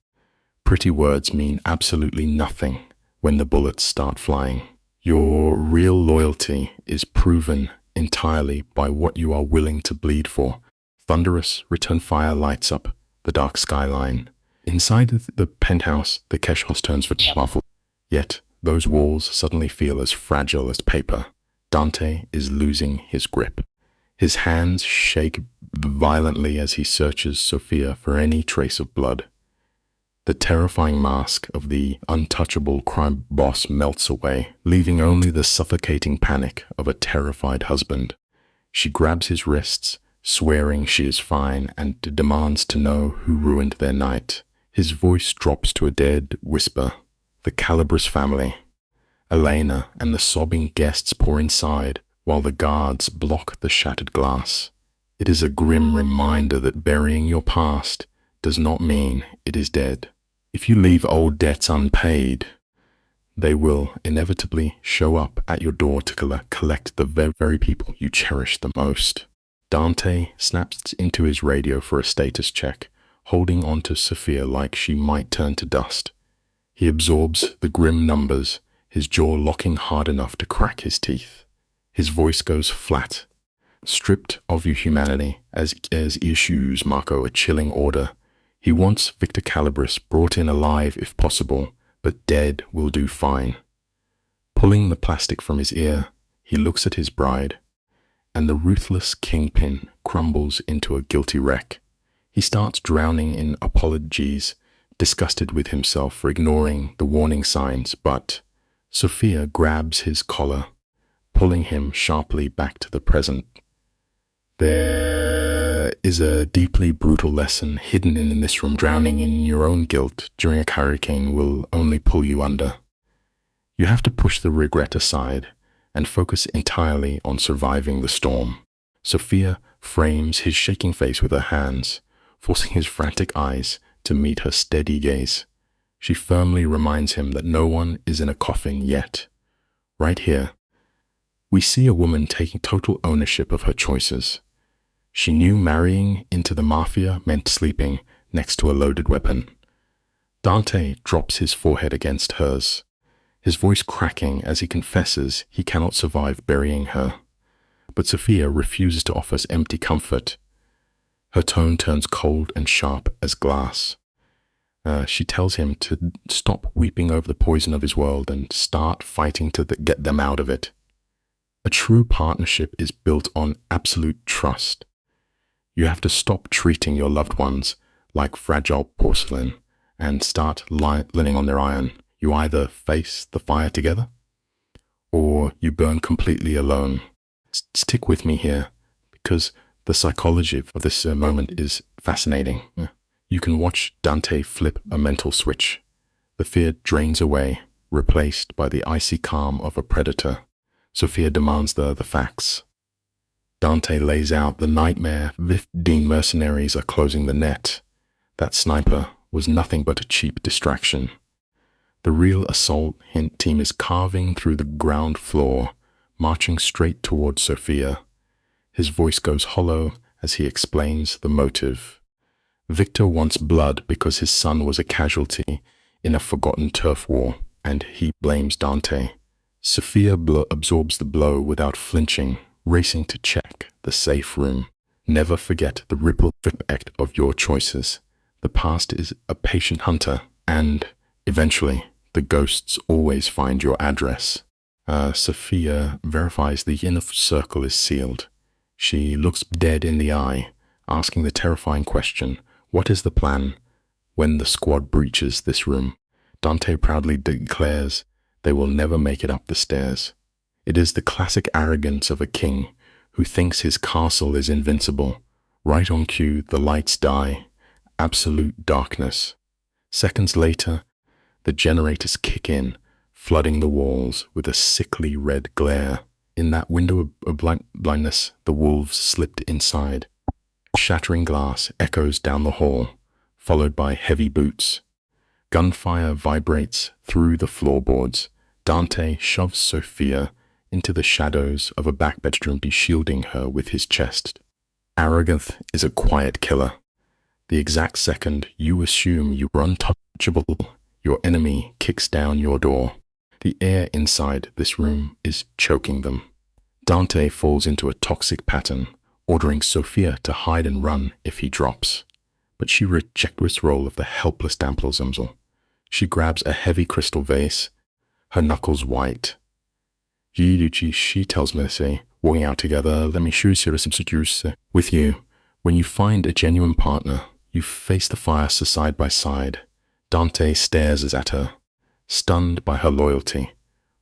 Speaker 1: Pretty words mean absolutely nothing when the bullets start flying. Your real loyalty is proven entirely by what you are willing to bleed for. Thunderous return fire lights up the dark skyline. Inside the penthouse, the cash house turns for powerful. Yet, those walls suddenly feel as fragile as paper. Dante is losing his grip. His hands shake violently as he searches Sophia for any trace of blood. The terrifying mask of the untouchable crime boss melts away, leaving only the suffocating panic of a terrified husband. She grabs his wrists, swearing she is fine, and demands to know who ruined their night. His voice drops to a dead whisper. The Calabres family. Elena and the sobbing guests pour inside, while the guards block the shattered glass. It is a grim reminder that burying your past does not mean it is dead. If you leave old debts unpaid, they will inevitably show up at your door to collect the very people you cherish the most. Dante snaps into his radio for a status check, holding on to Sophia like she might turn to dust. He absorbs the grim numbers, his jaw locking hard enough to crack his teeth. His voice goes flat, stripped of your humanity, as he issues Marco a chilling order. He wants Victor Calabres brought in alive if possible, but dead will do fine. Pulling the plastic from his ear, he looks at his bride, and the ruthless kingpin crumbles into a guilty wreck. He starts drowning in apologies, disgusted with himself for ignoring the warning signs, but Sophia grabs his collar, pulling him sharply back to the present. There is a deeply brutal lesson hidden in this room. Drowning in your own guilt during a hurricane will only pull you under. You have to push the regret aside and focus entirely on surviving the storm. Sophia frames his shaking face with her hands, forcing his frantic eyes to meet her steady gaze. She firmly reminds him that no one is in a coffin yet. Right here, we see a woman taking total ownership of her choices. She knew marrying into the Mafia meant sleeping next to a loaded weapon. Dante drops his forehead against hers, his voice cracking as he confesses he cannot survive burying her. But Sophia refuses to offer empty comfort. Her tone turns cold and sharp as glass. She tells him to stop weeping over the poison of his world and start fighting to get them out of it. A true partnership is built on absolute trust. You have to stop treating your loved ones like fragile porcelain and start leaning on their iron. You either face the fire together or you burn completely alone. Stick with me here, because the psychology of this moment is fascinating. You can watch Dante flip a mental switch. The fear drains away, replaced by the icy calm of a predator. Sophia demands the facts. Dante lays out the nightmare. 15 mercenaries are closing the net. That sniper was nothing but a cheap distraction. The real assault team is carving through the ground floor, marching straight towards Sophia. His voice goes hollow as he explains the motive. Victor wants blood because his son was a casualty in a forgotten turf war, and he blames Dante. Sophia absorbs the blow without flinching, racing to check the safe room. Never forget the ripple effect of your choices. The past is a patient hunter, and eventually, the ghosts always find your address. Sophia verifies the inner circle is sealed. She looks dead in the eye, asking the terrifying question, what is the plan? When the squad breaches this room, Dante proudly declares they will never make it up the stairs. It is the classic arrogance of a king who thinks his castle is invincible. Right on cue, the lights die. Absolute darkness. Seconds later, the generators kick in, flooding the walls with a sickly red glare. In that window of blindness, the wolves slipped inside. Shattering glass echoes down the hall, followed by heavy boots. Gunfire vibrates through the floorboards. Dante shoves Sophia into the shadows of a back bedroom, shielding her with his chest. Arrogance is a quiet killer. The exact second you assume you are untouchable, your enemy kicks down your door. The air inside this room is choking them. Dante falls into a toxic pattern, ordering Sophia to hide and run if he drops. But she rejects this role of the helpless damsel. She grabs a heavy crystal vase, her knuckles white. She tells me to say, walking out together, let me choose with you. When you find a genuine partner, you face the fire side by side. Dante stares at her, stunned by her loyalty.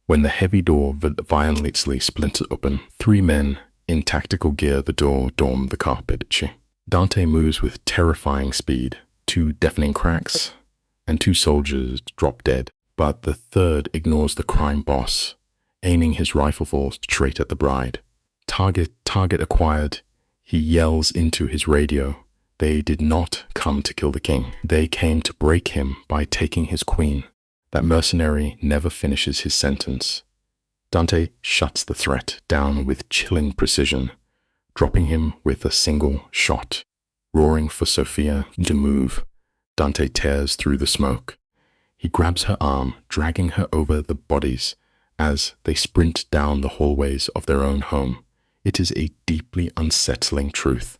Speaker 1: When the heavy door violently splinters open, three men in tactical gear the door storm the carpet. Dante moves with terrifying speed. 2 deafening cracks, and 2 soldiers drop dead. But the third ignores the crime boss, aiming his rifle straight at the bride. Target acquired. He yells into his radio. They did not come to kill the king. They came to break him by taking his queen. That mercenary never finishes his sentence. Dante shuts the threat down with chilling precision, dropping him with a single shot. Roaring for Sophia to move, Dante tears through the smoke. He grabs her arm, dragging her over the bodies as they sprint down the hallways of their own home. It is a deeply unsettling truth.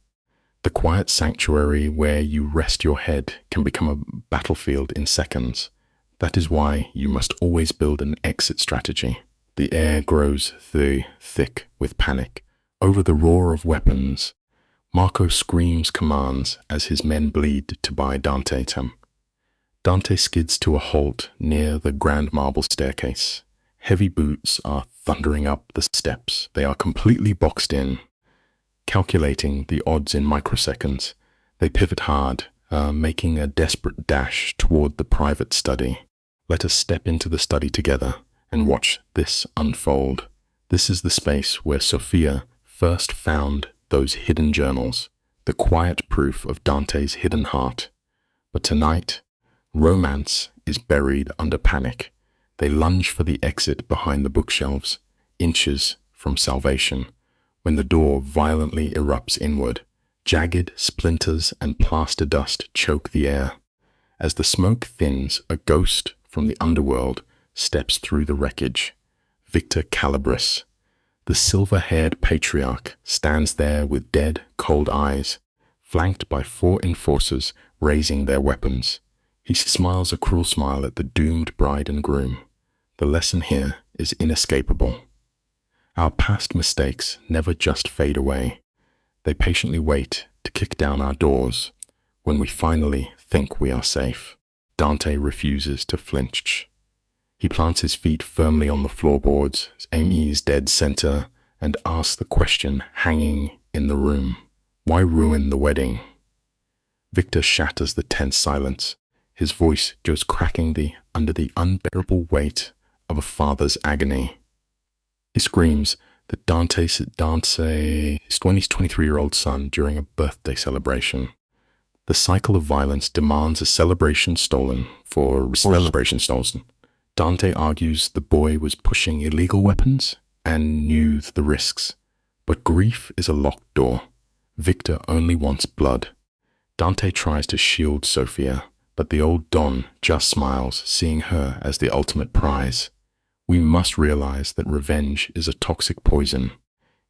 Speaker 1: The quiet sanctuary where you rest your head can become a battlefield in seconds. That is why you must always build an exit strategy. The air grows thick with panic. Over the roar of weapons, Marco screams commands as his men bleed to buy Dante time. Dante skids to a halt near the grand marble staircase. Heavy boots are thundering up the steps. They are completely boxed in. Calculating the odds in microseconds, they pivot hard, making a desperate dash toward the private study. Let us step into the study together and watch this unfold. This is the space where Sophia first found those hidden journals, the quiet proof of Dante's hidden heart. But tonight, romance is buried under panic. They lunge for the exit behind the bookshelves, inches from salvation. When the door violently erupts inward, jagged splinters and plaster dust choke the air. As the smoke thins, a ghost from the underworld steps through the wreckage. Victor Calabris, the silver-haired patriarch, stands there with dead, cold eyes, flanked by 4 enforcers raising their weapons. He smiles a cruel smile at the doomed bride and groom. The lesson here is inescapable. Our past mistakes never just fade away. They patiently wait to kick down our doors when we finally think we are safe. Dante refuses to flinch. He plants his feet firmly on the floorboards, Amy's dead center, and asks the question hanging in the room. Why ruin the wedding? Victor shatters the tense silence. His voice goes cracking under the unbearable weight of a father's agony. He screams that Dante's 23-year-old son during a birthday celebration. The cycle of violence demands a celebration stolen. Dante argues the boy was pushing illegal weapons and knew the risks. But grief is a locked door. Victor only wants blood. Dante tries to shield Sophia, but the old Don just smiles, seeing her as the ultimate prize. We must realize that revenge is a toxic poison.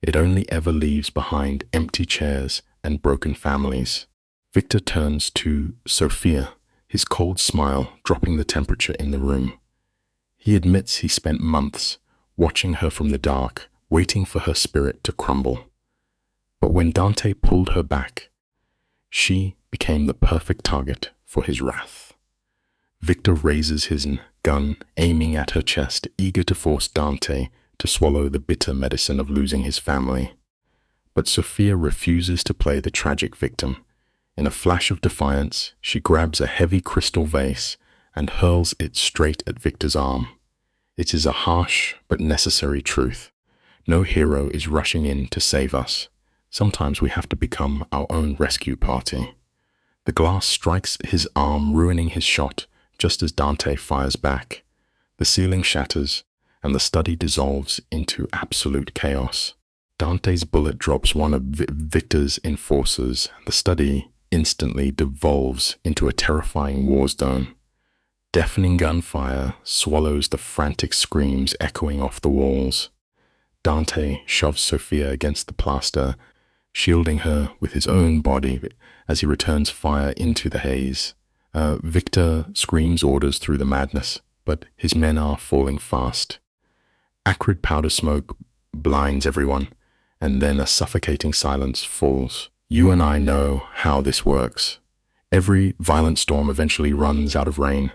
Speaker 1: It only ever leaves behind empty chairs and broken families. Victor turns to Sophia, his cold smile dropping the temperature in the room. He admits he spent months watching her from the dark, waiting for her spirit to crumble. But when Dante pulled her back, she became the perfect target for his wrath. Victor raises his gun, aiming at her chest, eager to force Dante to swallow the bitter medicine of losing his family. But Sophia refuses to play the tragic victim. In a flash of defiance, she grabs a heavy crystal vase and hurls it straight at Victor's arm. It is a harsh but necessary truth. No hero is rushing in to save us. Sometimes we have to become our own rescue party. The glass strikes his arm, ruining his shot, just as Dante fires back. The ceiling shatters, and the study dissolves into absolute chaos. Dante's bullet drops one of Victor's enforcers. The study instantly devolves into a terrifying war zone. Deafening gunfire swallows the frantic screams echoing off the walls. Dante shoves Sophia against the plaster, shielding her with his own body as he returns fire into the haze. Victor screams orders through the madness, but his men are falling fast. Acrid powder smoke blinds everyone, and then a suffocating silence falls. You and I know how this works. Every violent storm eventually runs out of rain,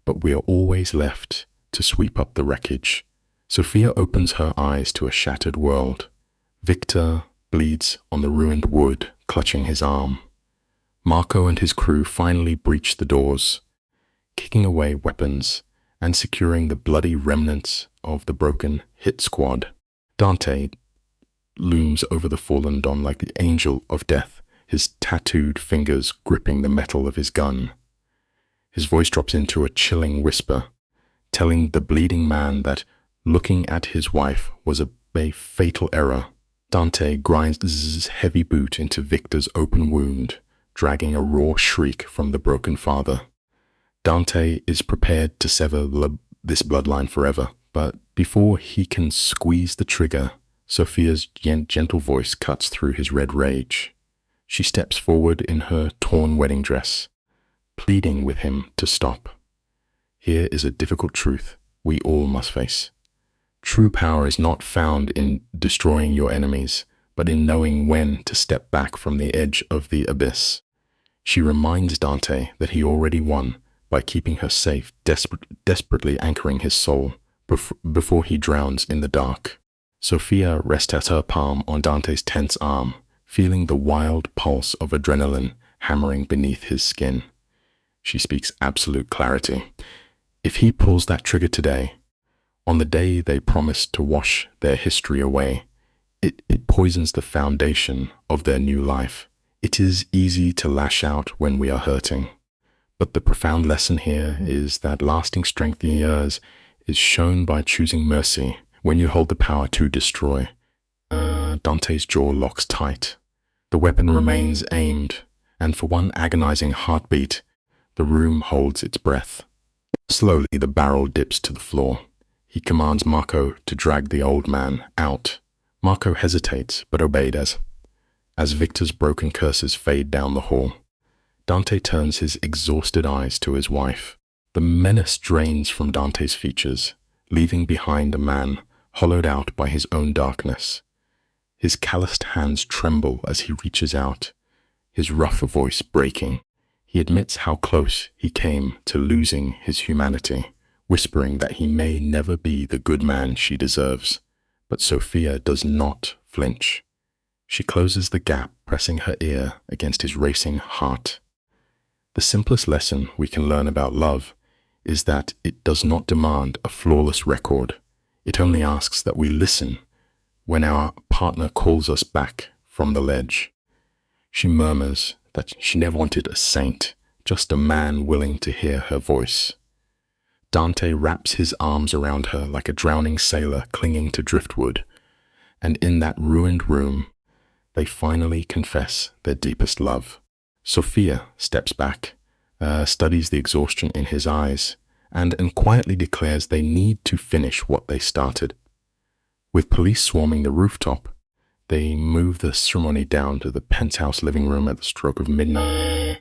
Speaker 1: but we are always left to sweep up the wreckage. Sophia opens her eyes to a shattered world. Victor bleeds on the ruined wood, clutching his arm. Marco and his crew finally breach the doors, kicking away weapons and securing the bloody remnants of the broken hit squad. Dante looms over the fallen Don like the angel of death, his tattooed fingers gripping the metal of his gun. His voice drops into a chilling whisper, telling the bleeding man that looking at his wife was a fatal error. Dante grinds his heavy boot into Victor's open wound, dragging a raw shriek from the broken father. Dante is prepared to sever this bloodline forever, but before he can squeeze the trigger, Sophia's gentle voice cuts through his red rage. She steps forward in her torn wedding dress, pleading with him to stop. Here is a difficult truth we all must face. True power is not found in destroying your enemies, but in knowing when to step back from the edge of the abyss. She reminds Dante that he already won by keeping her safe, desperately anchoring his soul before he drowns in the dark. Sophia rests her palm on Dante's tense arm, feeling the wild pulse of adrenaline hammering beneath his skin. She speaks absolute clarity. If he pulls that trigger today, on the day they promised to wash their history away, it poisons the foundation of their new life. It is easy to lash out when we are hurting, but the profound lesson here is that lasting strength in yours is shown by choosing mercy when you hold the power to destroy. Dante's jaw locks tight. The weapon remains aimed, and for one agonizing heartbeat, the room holds its breath. Slowly, the barrel dips to the floor. He commands Marco to drag the old man out. Marco hesitates, but obeyed as Victor's broken curses fade down the hall. Dante turns his exhausted eyes to his wife. The menace drains from Dante's features, leaving behind a man hollowed out by his own darkness. His calloused hands tremble as he reaches out, his rough voice breaking. He admits how close he came to losing his humanity, whispering that he may never be the good man she deserves. But Sophia does not flinch. She closes the gap, pressing her ear against his racing heart. The simplest lesson we can learn about love is that it does not demand a flawless record. It only asks that we listen when our partner calls us back from the ledge. She murmurs that she never wanted a saint, just a man willing to hear her voice. Dante wraps his arms around her like a drowning sailor clinging to driftwood, and in that ruined room, they finally confess their deepest love. Sophia steps back, studies the exhaustion in his eyes, and quietly declares they need to finish what they started. With police swarming the rooftop, They move the ceremony down to the penthouse living room at the stroke of midnight.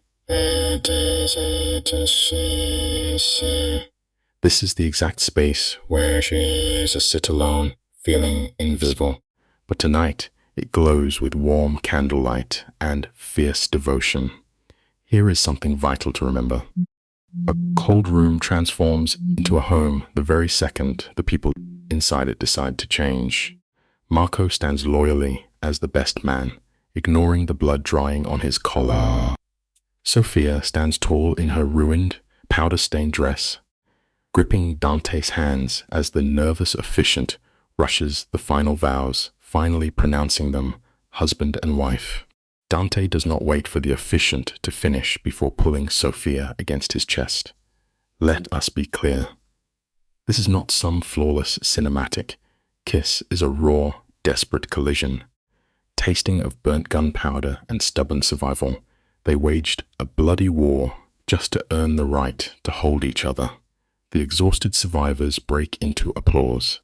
Speaker 1: This is the exact space where she used to sit alone, feeling invisible. But tonight, it glows with warm candlelight and fierce devotion. Here is something vital to remember. A cold room transforms into a home the very second the people inside it decide to change. Marco stands loyally as the best man, ignoring the blood drying on his collar. Sophia stands tall in her ruined, powder-stained dress, gripping Dante's hands as the nervous officiant rushes the final vows, finally pronouncing them husband and wife. Dante does not wait for the officiant to finish before pulling Sophia against his chest. Let us be clear. This is not some flawless cinematic. Kiss is a raw, desperate collision. Tasting of burnt gunpowder and stubborn survival, they waged a bloody war just to earn the right to hold each other. The exhausted survivors break into applause.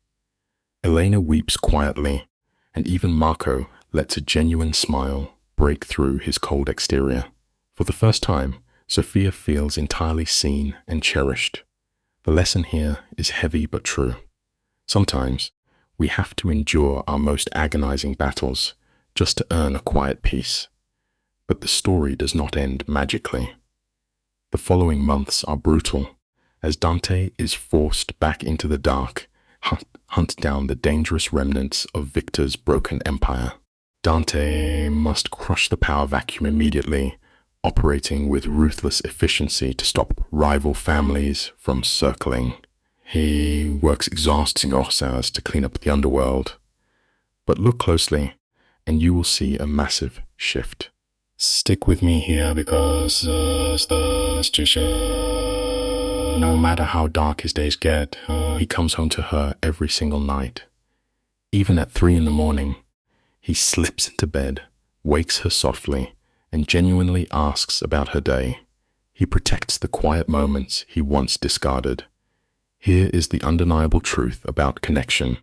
Speaker 1: Elena weeps quietly, and even Marco lets a genuine smile break through his cold exterior. For the first time, Sophia feels entirely seen and cherished. The lesson here is heavy but true. Sometimes, we have to endure our most agonizing battles just to earn a quiet peace. But the story does not end magically. The following months are brutal, as Dante is forced back into the dark, hunt down the dangerous remnants of Victor's broken empire. Dante must crush the power vacuum immediately, operating with ruthless efficiency to stop rival families from circling. He works exhausting hours to clean up the underworld. But look closely, and you will see a massive shift.
Speaker 2: Stick with me here because
Speaker 1: no matter how dark his days get, he comes home to her every single night. Even at 3 a.m, he slips into bed, wakes her softly, and genuinely asks about her day. He protects the quiet moments he once discarded. Here is the undeniable truth about connection.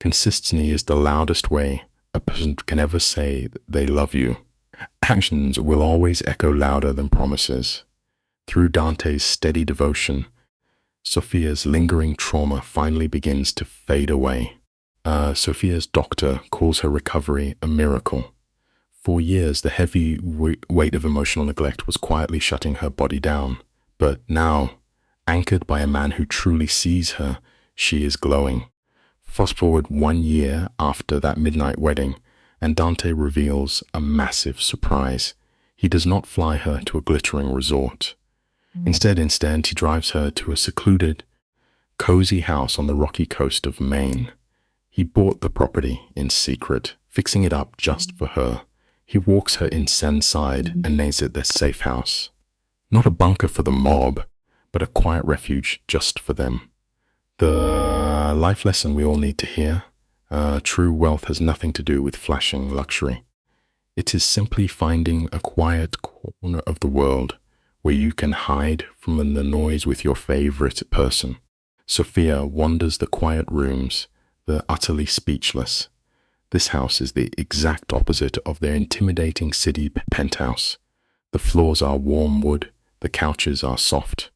Speaker 1: Consistency is the loudest way a person can ever say they love you. Actions will always echo louder than promises. Through Dante's steady devotion, Sophia's lingering trauma finally begins to fade away. Sophia's doctor calls her recovery a miracle. For years, the heavy weight of emotional neglect was quietly shutting her body down. But now, anchored by a man who truly sees her, she is glowing. Fast forward 1 year after that midnight wedding, and Dante reveals a massive surprise. He does not fly her to a glittering resort. Instead, he drives her to a secluded, cozy house on the rocky coast of Maine. He bought the property in secret, fixing it up just for her. He walks her inside and names it their safe house. Not a bunker for the mob, but a quiet refuge just for them. The life lesson we all need to hear: true wealth has nothing to do with flashing luxury. It is simply finding a quiet corner of the world where you can hide from the noise with your favorite person. Sophia wanders the quiet rooms, the utterly speechless. This house is the exact opposite of their intimidating city penthouse. The floors are warm wood, the couches are soft,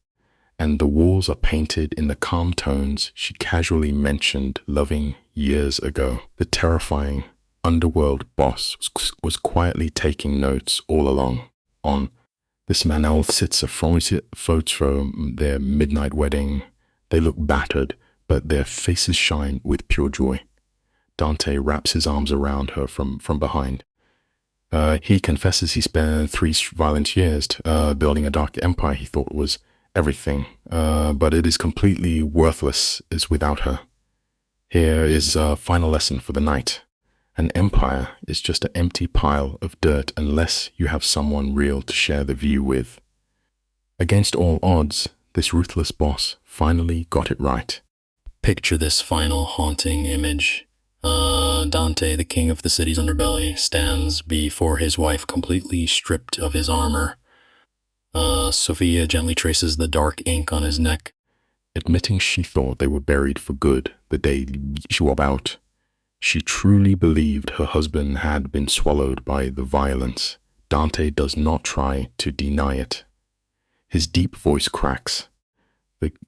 Speaker 1: and the walls are painted in the calm tones she casually mentioned loving years ago. The terrifying underworld boss was quietly taking notes all along. On this mantel sits a photo from their midnight wedding. They look battered, but their faces shine with pure joy. Dante wraps his arms around her from behind. He confesses he spent 3 violent years building a dark empire he thought was everything, but it is completely worthless without her. Here is a final lesson for the night. An empire is just an empty pile of dirt unless you have someone real to share the view with. Against all odds, this ruthless boss finally got it right.
Speaker 2: Picture this final haunting image. Dante, the king of the city's underbelly, stands before his wife completely stripped of his armor. Sophia gently traces the dark ink on his neck.
Speaker 1: Admitting she thought they were buried for good the day she was out, She truly believed her husband had been swallowed by the violence. Dante does not try to deny it. His deep voice cracks.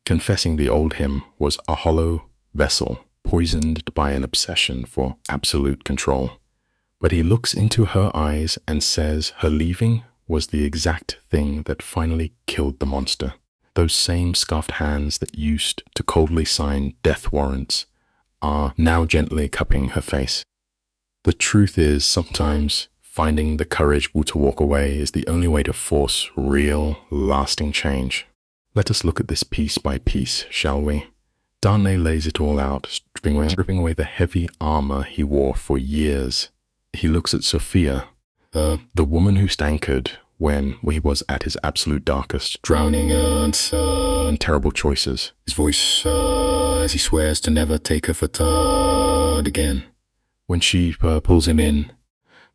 Speaker 1: Confessing the old him was a hollow vessel, poisoned by an obsession for absolute control. But he looks into her eyes and says her leaving was the exact thing that finally killed the monster. Those same scuffed hands that used to coldly sign death warrants are now gently cupping her face. The truth is, sometimes finding the courage to walk away is the only way to force real, lasting change. Let us look at this piece by piece, shall we? Dante lays it all out, stripping away the heavy armor he wore for years. He looks at Sophia, the woman who anchored when he was at his absolute darkest, drowning in terrible choices.
Speaker 2: His voice as he swears to never take her for third again.
Speaker 1: When she pulls him in,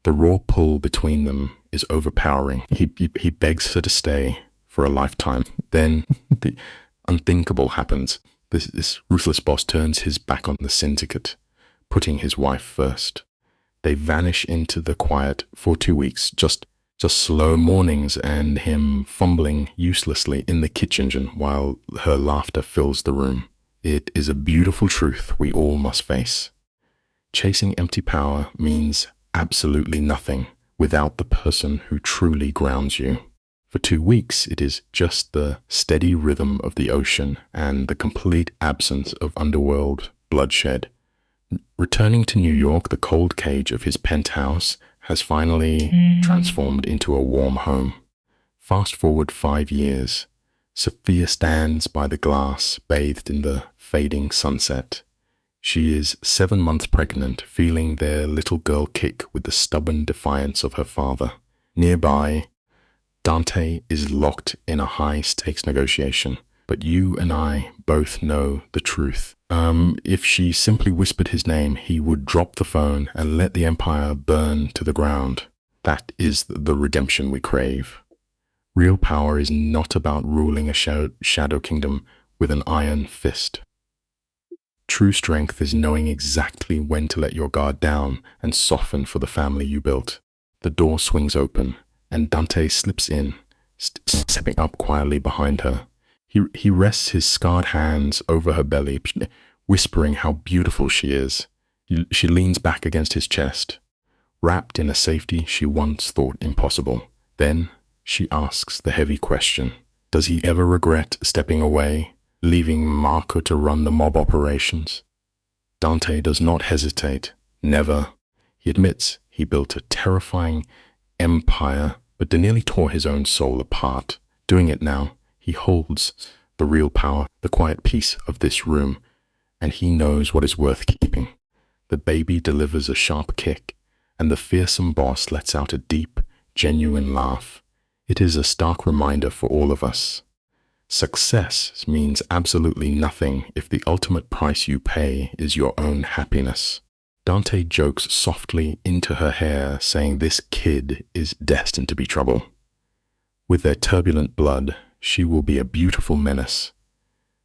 Speaker 1: the raw pull between them is overpowering. He begs her to stay for a lifetime. Then the unthinkable happens. This ruthless boss turns his back on the syndicate, putting his wife first. They vanish into the quiet for 2 weeks, just slow mornings and him fumbling uselessly in the kitchen while her laughter fills the room. It is a beautiful truth we all must face. Chasing empty power means absolutely nothing without the person who truly grounds you. For 2 weeks, it is just the steady rhythm of the ocean and the complete absence of underworld bloodshed. Returning to New York, the cold cage of his penthouse has finally transformed into a warm home. Fast forward 5 years. Sophia stands by the glass, bathed in the fading sunset. She is 7 months pregnant, feeling their little girl kick with the stubborn defiance of her father. Nearby, Dante is locked in a high-stakes negotiation, but you and I both know the truth. If she simply whispered his name, he would drop the phone and let the empire burn to the ground. That is the redemption we crave. Real power is not about ruling a shadow kingdom with an iron fist. True strength is knowing exactly when to let your guard down and soften for the family you built. The door swings open, and Dante slips in, stepping up quietly behind her. He rests his scarred hands over her belly, whispering how beautiful she is. She leans back against his chest, wrapped in a safety she once thought impossible. Then she asks the heavy question. Does he ever regret stepping away, leaving Marco to run the mob operations? Dante does not hesitate. Never. He admits he built a terrifying empire, but nearly tore his own soul apart. Doing it now, he holds the real power, the quiet peace of this room, and he knows what is worth keeping. The baby delivers a sharp kick, and the fearsome boss lets out a deep, genuine laugh. It is a stark reminder for all of us. Success means absolutely nothing if the ultimate price you pay is your own happiness. Dante jokes softly into her hair, saying this kid is destined to be trouble. With their turbulent blood, she will be a beautiful menace.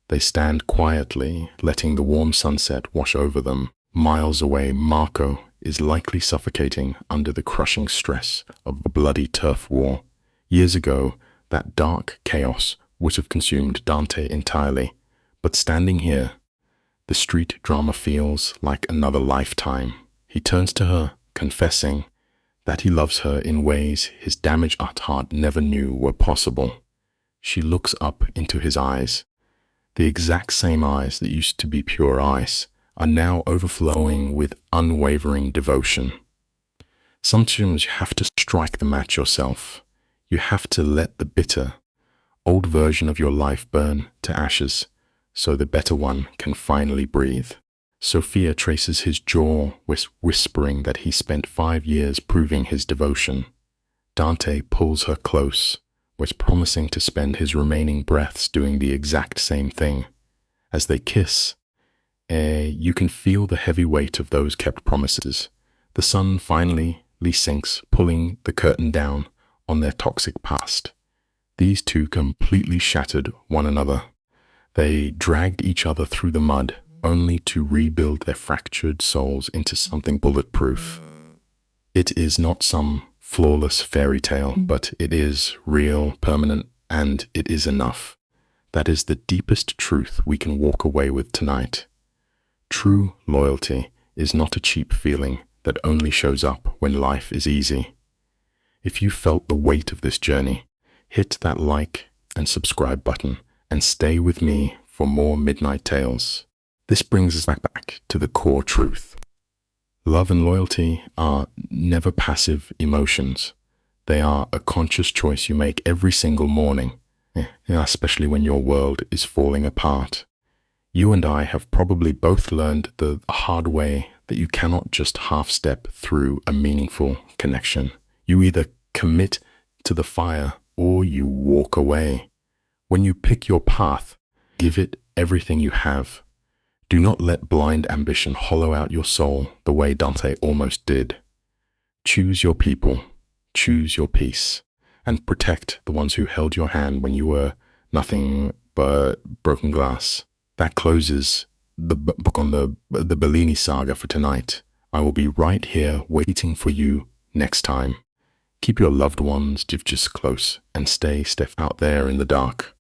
Speaker 1: They stand quietly, letting the warm sunset wash over them. Miles away, Marco is likely suffocating under the crushing stress of a bloody turf war. Years ago, that dark chaos would have consumed Dante entirely, but standing here, the street drama feels like another lifetime. He turns to her, confessing that he loves her in ways his damaged heart never knew were possible. She looks up into his eyes. The exact same eyes that used to be pure ice are now overflowing with unwavering devotion. Sometimes you have to strike the match yourself. You have to let the bitter, old version of your life burn to ashes, so the better one can finally breathe. Sophia traces his jaw, whispering that he spent 5 years proving his devotion. Dante pulls her close, promising to spend his remaining breaths doing the exact same thing. As they kiss, you can feel the heavy weight of those kept promises. The sun finally sinks, pulling the curtain down on their toxic past. These two completely shattered one another. They dragged each other through the mud, only to rebuild their fractured souls into something bulletproof. It is not some flawless fairy tale, but it is real, permanent, and it is enough. That is the deepest truth we can walk away with tonight. True loyalty is not a cheap feeling that only shows up when life is easy. If you felt the weight of this journey, hit that like and subscribe button and stay with me for more Midnight Tales. This brings us back to the core truth. Love and loyalty are never passive emotions. They are a conscious choice you make every single morning, especially when your world is falling apart. You and I have probably both learned the hard way that you cannot just half-step through a meaningful connection. You either commit to the fire or you walk away. When you pick your path, give it everything you have. Do not let blind ambition hollow out your soul the way Dante almost did. Choose your people, choose your peace, and protect the ones who held your hand when you were nothing but broken glass. That closes the book on the Bellini saga for tonight. I will be right here waiting for you next time. Keep your loved ones just close and stay out there in the dark.